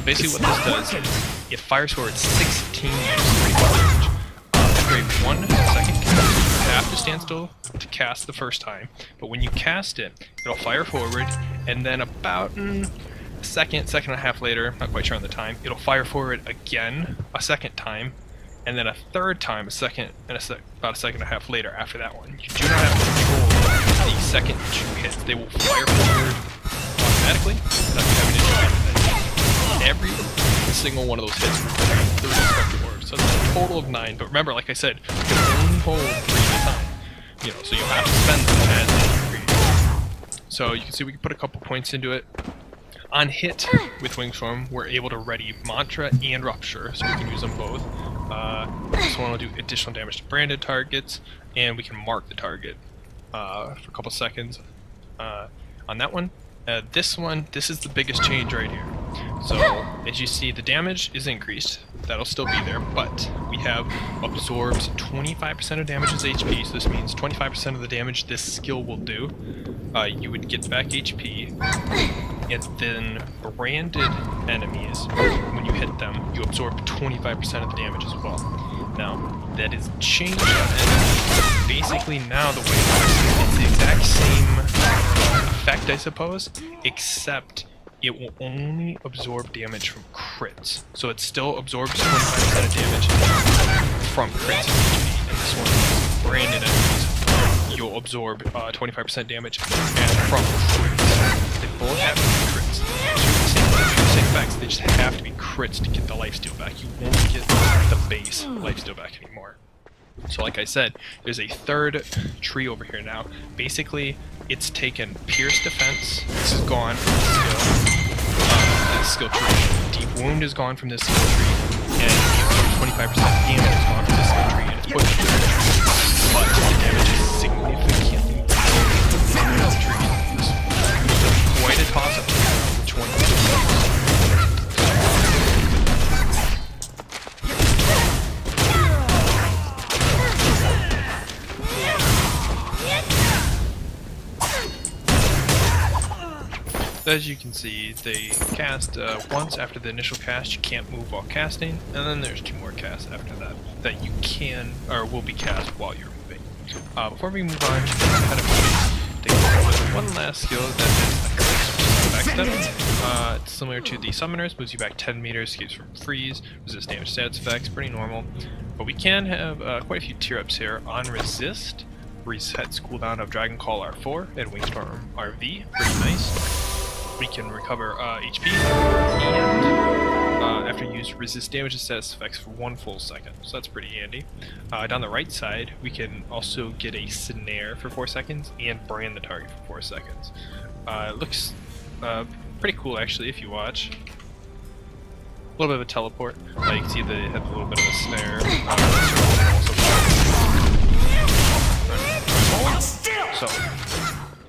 Basically what this does is, it fires forward 16 uses of damage. After a 1 second cast, you have to stand still to cast the first time, but when you cast it, it'll fire forward, and then about a second and a half later, not quite sure on the time, it'll fire forward again a second time, and then a third time about a second and a half later after that one. You do not have to control the second 2 hits. They will fire forward automatically without you having to do anything. Every single one of those hits will fire 30 respective orders. So it's a total of 9, but remember, like I said, you can only hold 3 at a time. You know, so you'll have to spend them as they increase. So you can see we can put a couple points into it. On hit with Wingstorm, we're able to ready Mantra and Rupture, so we can use them both. This one will do additional damage to branded targets, and we can mark the target for a couple seconds. On that one, this is the biggest change right here. So, as you see, the damage is increased. That'll still be there, but we have absorbs 25% of damage as HP, so this means 25% of the damage this skill will do. You would get back HP, and then branded enemies, when you hit them, you absorb 25% of the damage as well. Now, that is changed on enemies. Basically, now the way it works, it's the exact same effect, I suppose, except it will only absorb damage from crits. So it still absorbs 25% of damage from crits and HP, and this one is branded enemies. You'll absorb 25% damage from crits. They both have to be crits. Same effects, they just have to be crits to get the lifesteal back. You won't get the base lifesteal back anymore. So like I said, there's a third tree over here now. Basically, it's taken Pierce Defense. This is gone from this skill tree. Deep Wound is gone from this skill tree. And 25% damage is gone from this skill tree. And it's put in the tree. But the damage is significantly lower from this tree. There's quite a toss-up here. Which one to use. As you can see, they cast once after the initial cast. You can't move while casting, and then there's 2 more casts after that that you can or will be cast while you're moving. Before we move on to the kind of take a look at one last skill that is a backstep. It's similar to the Summoners, moves you back 10 meters, escapes from freeze, resist damage status effects, pretty normal. But we can have quite a few tier ups here. On resist, resets cooldown of Dragon Call R4 and Wingstorm RV, pretty nice. we can recover HP, and after use, resist damage and status effects for 1 full second. So that's pretty handy. Down the right side, we can also get a snare for 4 seconds and brand the target for 4 seconds. It looks pretty cool actually if you watch. A little bit of a teleport. You can see that it had a little bit of a snare. So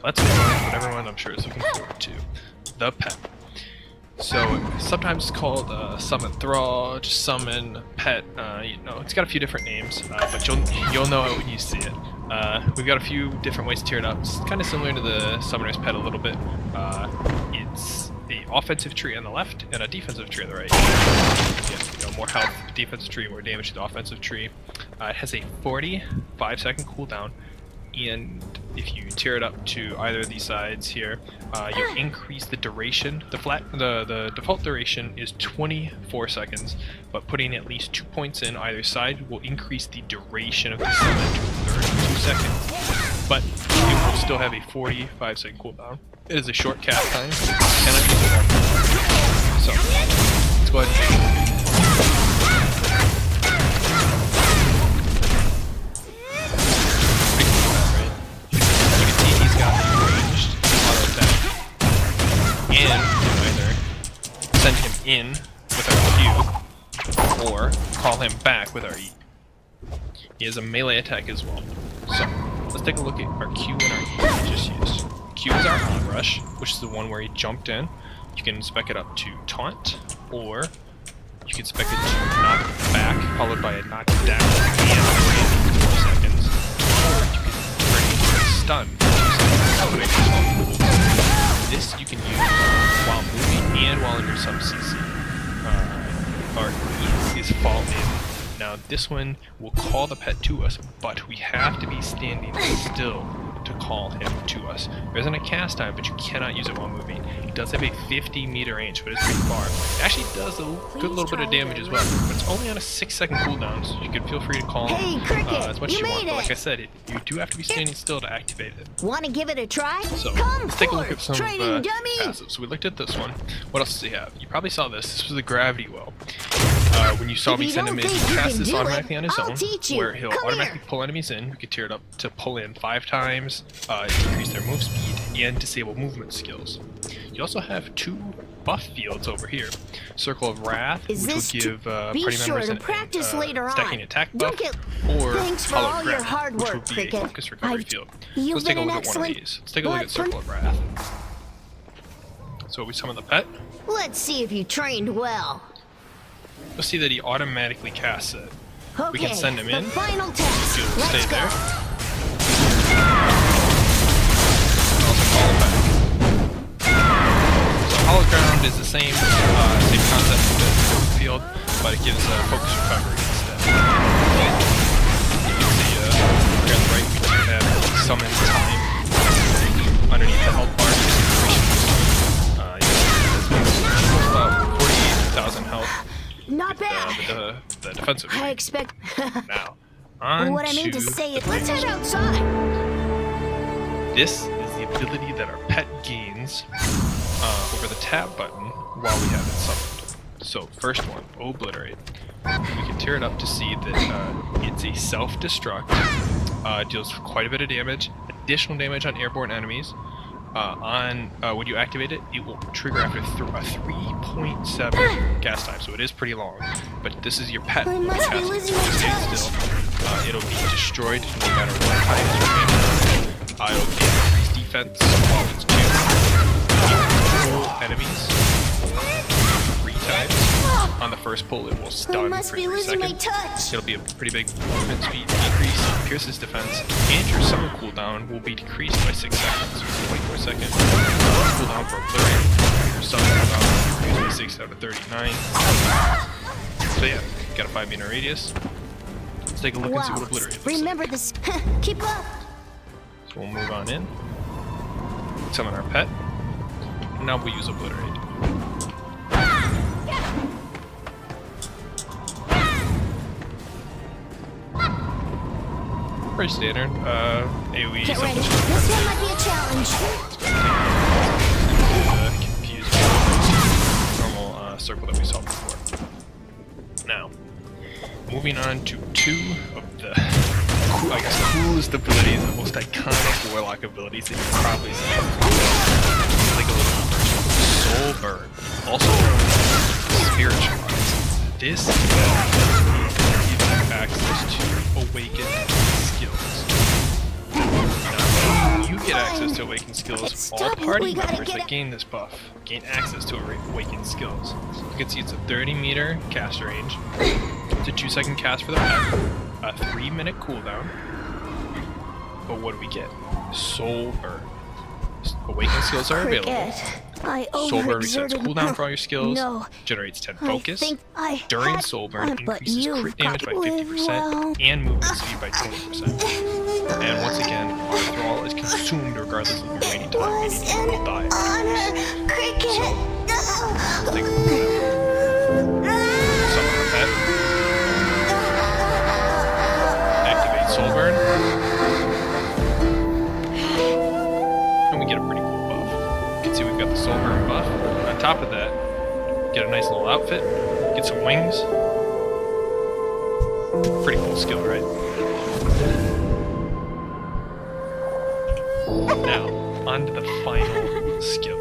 let's move on to what everyone I'm sure is looking forward to. The pet. So sometimes it's called summon thrall, just summon pet. You know, it's got a few different names, but you'll know it when you see it. We've got a few different ways to tear it up. It's kind of similar to the summoner's pet a little bit. It's the offensive tree on the left and a defensive tree on the right. You know, more health, defensive tree, more damage to the offensive tree. It has a 45-second cooldown. And if you tear it up to either of these sides here, you increase the duration. The default duration is 24 seconds, but putting at least 2 points in either side will increase the duration of the summon to 32 seconds. But you will still have a 45-second cooldown. It is a short cast time, and so let's go ahead and take a look. And either send him in with our Q, or call him back with our E. He has a melee attack as well. So, let's take a look at our Q and our E we just used. Q is our onrush, which is the one where he jumped in. You can spec it up to taunt, or you can spec it to knock back, followed by a knock down and brand for 4 seconds. Or you can bring it to a stun for 2 seconds. This you can use while moving and while under some CC. Our E is fall in. Now this one will call the pet to us, but we have to be standing still to call him to us. There isn't a cast time, but you cannot use it while moving. It does have a 50-meter range, but it's pretty far. It actually does a good little bit of damage as well, but it's only on a 6-second cooldown, so you can feel free to call him as much as you want. But like I said, you do have to be standing still to activate it. Want to give it a try? So let's take a look at some passives. So we looked at this one. What else does he have? You probably saw this. This was the gravity well. When you saw me send him in, he casts this automatically on his own, where he'll automatically pull enemies in. We could tear it up to pull in 5 times, increase their move speed, and disable movement skills. You also have 2 buff fields over here. Circle of Wrath, which will give party members an stacking attack buff, or Hollowed Ground, which will be a focus recovery field. So let's take a look at one of these. Let's take a look at Circle of Wrath. So we summon the pet. Let's see if you trained well. You'll see that he automatically casts it. Okay, We can send him in. Final test. He'll Let's stay go. there. Also call it back. So Hollow Ground is the same concept as the field, but it gives focus recovery instead. You can see here on the right we do have summon time underneath the health bar. About 48,000 health. Not bad. The defensive. I expect. Now, on What I mean to to say is, let's head outside. this is the ability that our pet gains over the tab button while we have it summoned. So first one, Obliterate. We can tear it up to see that it's a self-destruct, deals quite a bit of damage, additional damage on airborne enemies. When you activate it, it will trigger after a 3.7 cast time, so it is pretty long. But this is your pet. I must be losing my touch. It'll be destroyed no matter what time it's remaining. It'll get increased defense while it's 2. Pull enemies 3 times. On the first pull, it will I stun must for be 3 losing my seconds. touch. It'll be a pretty big movement speed decrease, pierces defense, and your summon cooldown will be decreased by 6 seconds, 24 seconds. Cooldown for Obliterate, your summon cooldown will be decreased by 6 down to 39. So yeah, got a 5-meter radius. Let's take a look and see what Obliterate looks like. Remember this. Keep up. So we'll move on in, summon our pet, and now we'll use Obliterate. Pretty standard, AoE Get ready. substitute. This one might be a challenge. circle that we saw before. Now, moving on to two of the, I guess, coolest abilities, the most iconic Warlock abilities that you've probably seen. Like a little Soul Burn, also known as Spiritualize. This gives you access to awakened skills. Now, you get access to awakened skills. All party members that gain this buff gain access to awakened skills. You can see it's a 30-meter cast range. It's a 2-second cast for the pet, a 3-minute cooldown. But what do we get? Soul Burn. Awakened skills are available. Soul Burn resets cooldown for all your skills, generates 10 focus, during Soul Burn increases crit damage by 50%, and movement speed by 20%. And once again, our thrall is consumed regardless of your remaining time, meaning you will die. So, let's take a look at that. Summon our pet. Activate Soul Burn. And we get a pretty cool buff. You can see we've got the Soul Burn buff. On top of that, get a nice little outfit, get some wings. Pretty cool skill, right? Now, on to the final skill.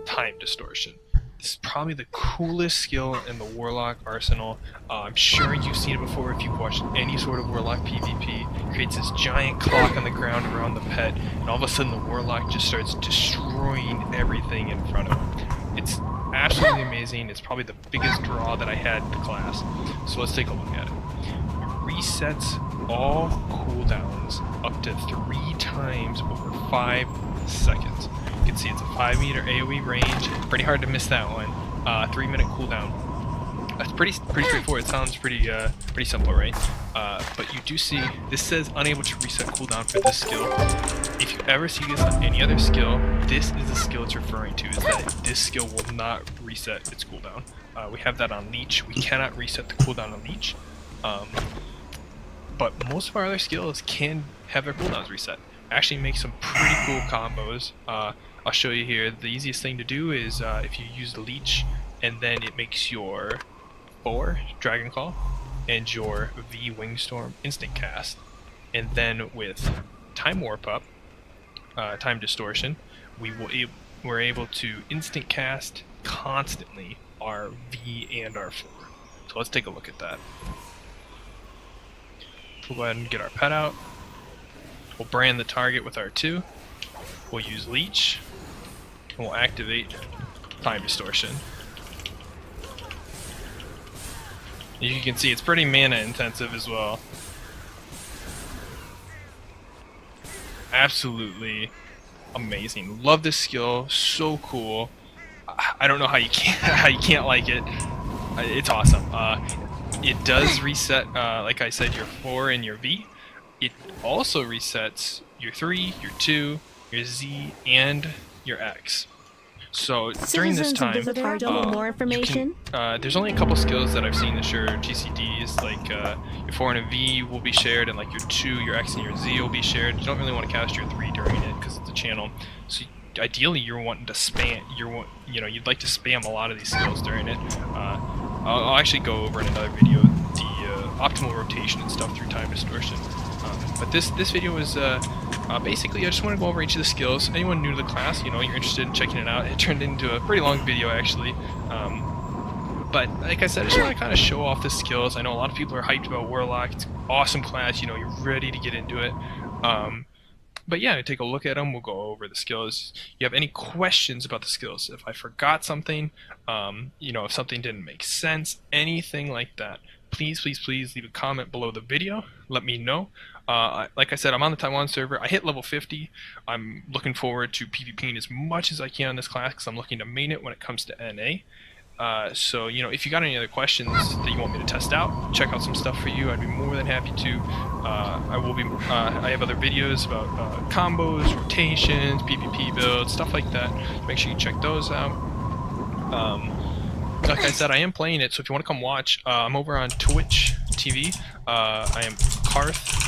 Time Distortion. This is probably the coolest skill in the Warlock arsenal. I'm sure you've seen it before if you've watched any sort of Warlock PvP. It creates this giant clock on the ground around the pet, and all of a sudden the Warlock just starts destroying everything in front of him. It's absolutely amazing. It's probably the biggest draw that I had in the class. So let's take a look at it. It resets all cooldowns up to 3 times over 5 seconds. You can see it's a 5-meter AoE range. Pretty hard to miss that one. 3-minute cooldown. That's pretty straightforward. It sounds pretty simple, right? But you do see this says unable to reset cooldown for this skill. If you ever see this on any other skill, this is the skill it's referring to. Is that this skill will not reset its cooldown. We have that on Leech. We cannot reset the cooldown on Leech. But most of our other skills can have their cooldowns reset. Actually make some pretty cool combos. I'll show you here. The easiest thing to do is if you use the Leech, and then it makes your 4 Dragon Claw and your V Wingstorm instant cast, and then with Time Warp Up, Time Distortion, we're able to instant cast constantly our V and our 4. So let's take a look at that. We'll go ahead and get our pet out. We'll brand the target with our 2. We'll use Leech. And we'll activate Time Distortion. As you can see, it's pretty mana intensive as well. Absolutely amazing. Love this skill. So cool. I don't know how you can't like it. It's awesome. It does reset, like I said, your 4 and your V. It also resets your 3, your 2, your Z, and your X. So during this time, more information. there's only a couple skills that I've seen that share GCDs, like your 4 and a V will be shared, and like your 2, your X, and your Z will be shared. You don't really want to cast your 3 during it because it's a channel. So ideally, you're wanting to spam. You'd like to spam a lot of these skills during it. I'll actually go over in another video the optimal rotation and stuff through Time Distortion. But this video is basically I just want to go over each of the skills. Anyone new to the class, you're interested in checking it out. It turned into a pretty long video actually. But like I said, I just want to kind of show off the skills. I know a lot of people are hyped about Warlock. It's an awesome class. You're ready to get into it. But yeah, take a look at them. We'll go over the skills. You have any questions about the skills? If I forgot something, if something didn't make sense, anything like that, please leave a comment below the video. Let me know. Like I said, I'm on the Taiwan server. I hit level 50. I'm looking forward to PvPing as much as I can in this class because I'm looking to main it when it comes to NA. So if you got any other questions that you want me to test out, check out some stuff for you. I'd be more than happy to. I have other videos about combos, rotations, PvP builds, stuff like that. Make sure you check those out. Like I said, I am playing it, so if you want to come watch, I'm over on Twitch TV. I am Karth_.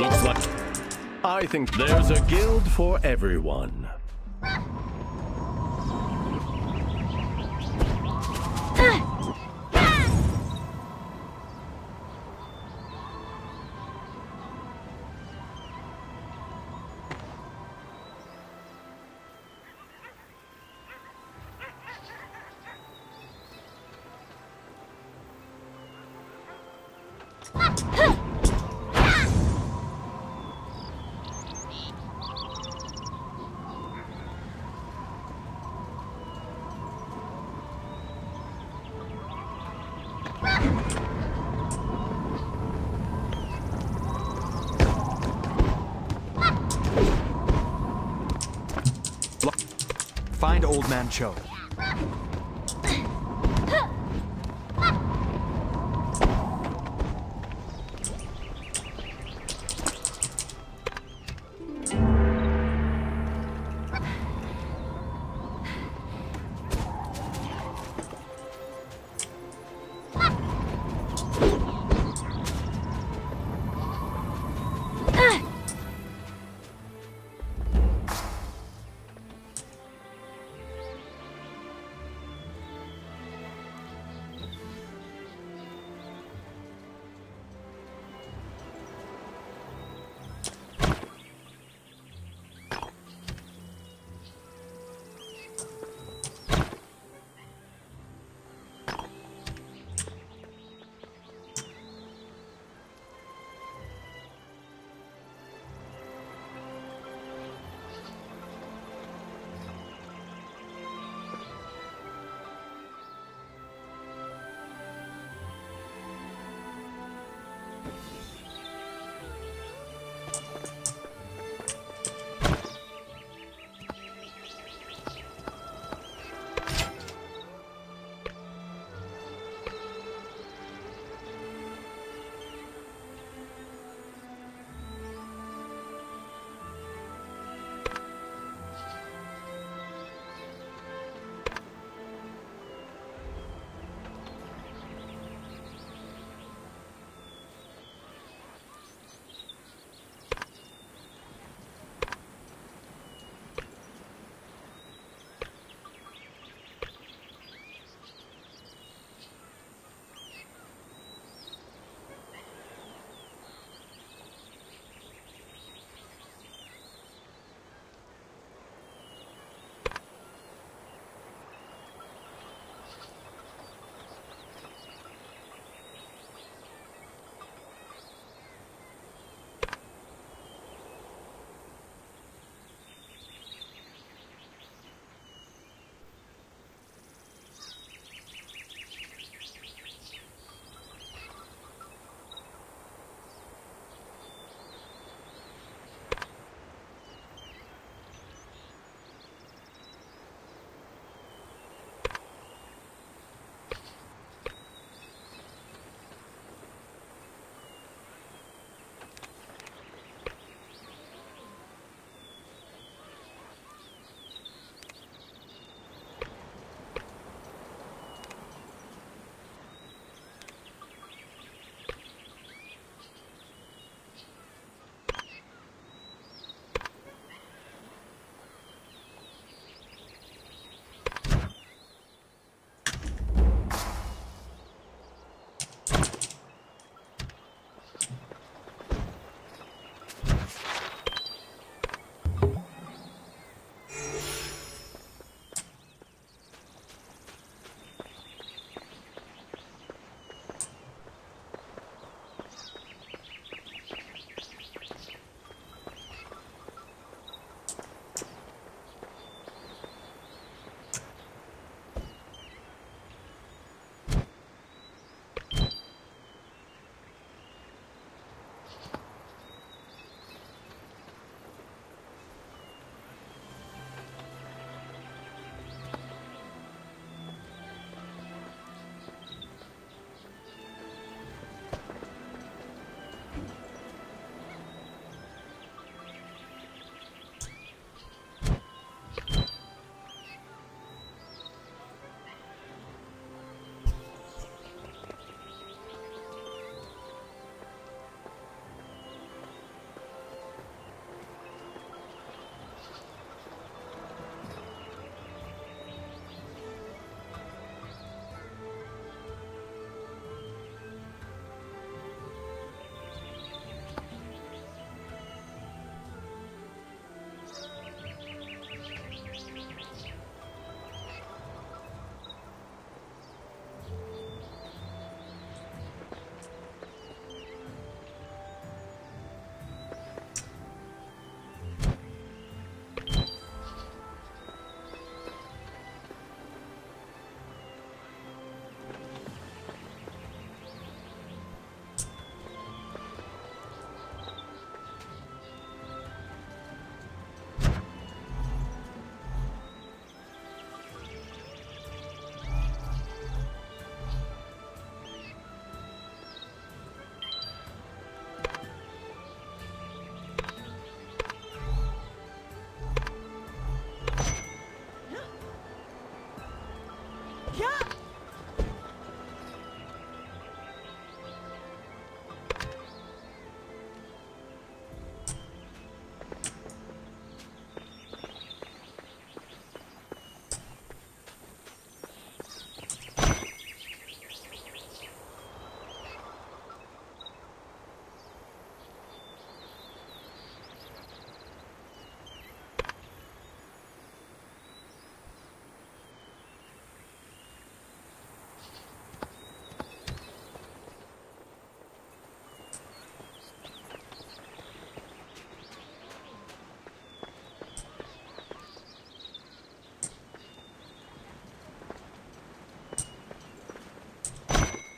It's like I think there's a guild for everyone. Find Old Man Cho.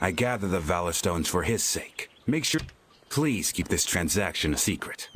I gather the Valor Stones for his sake. Make sure... Please keep this transaction a secret.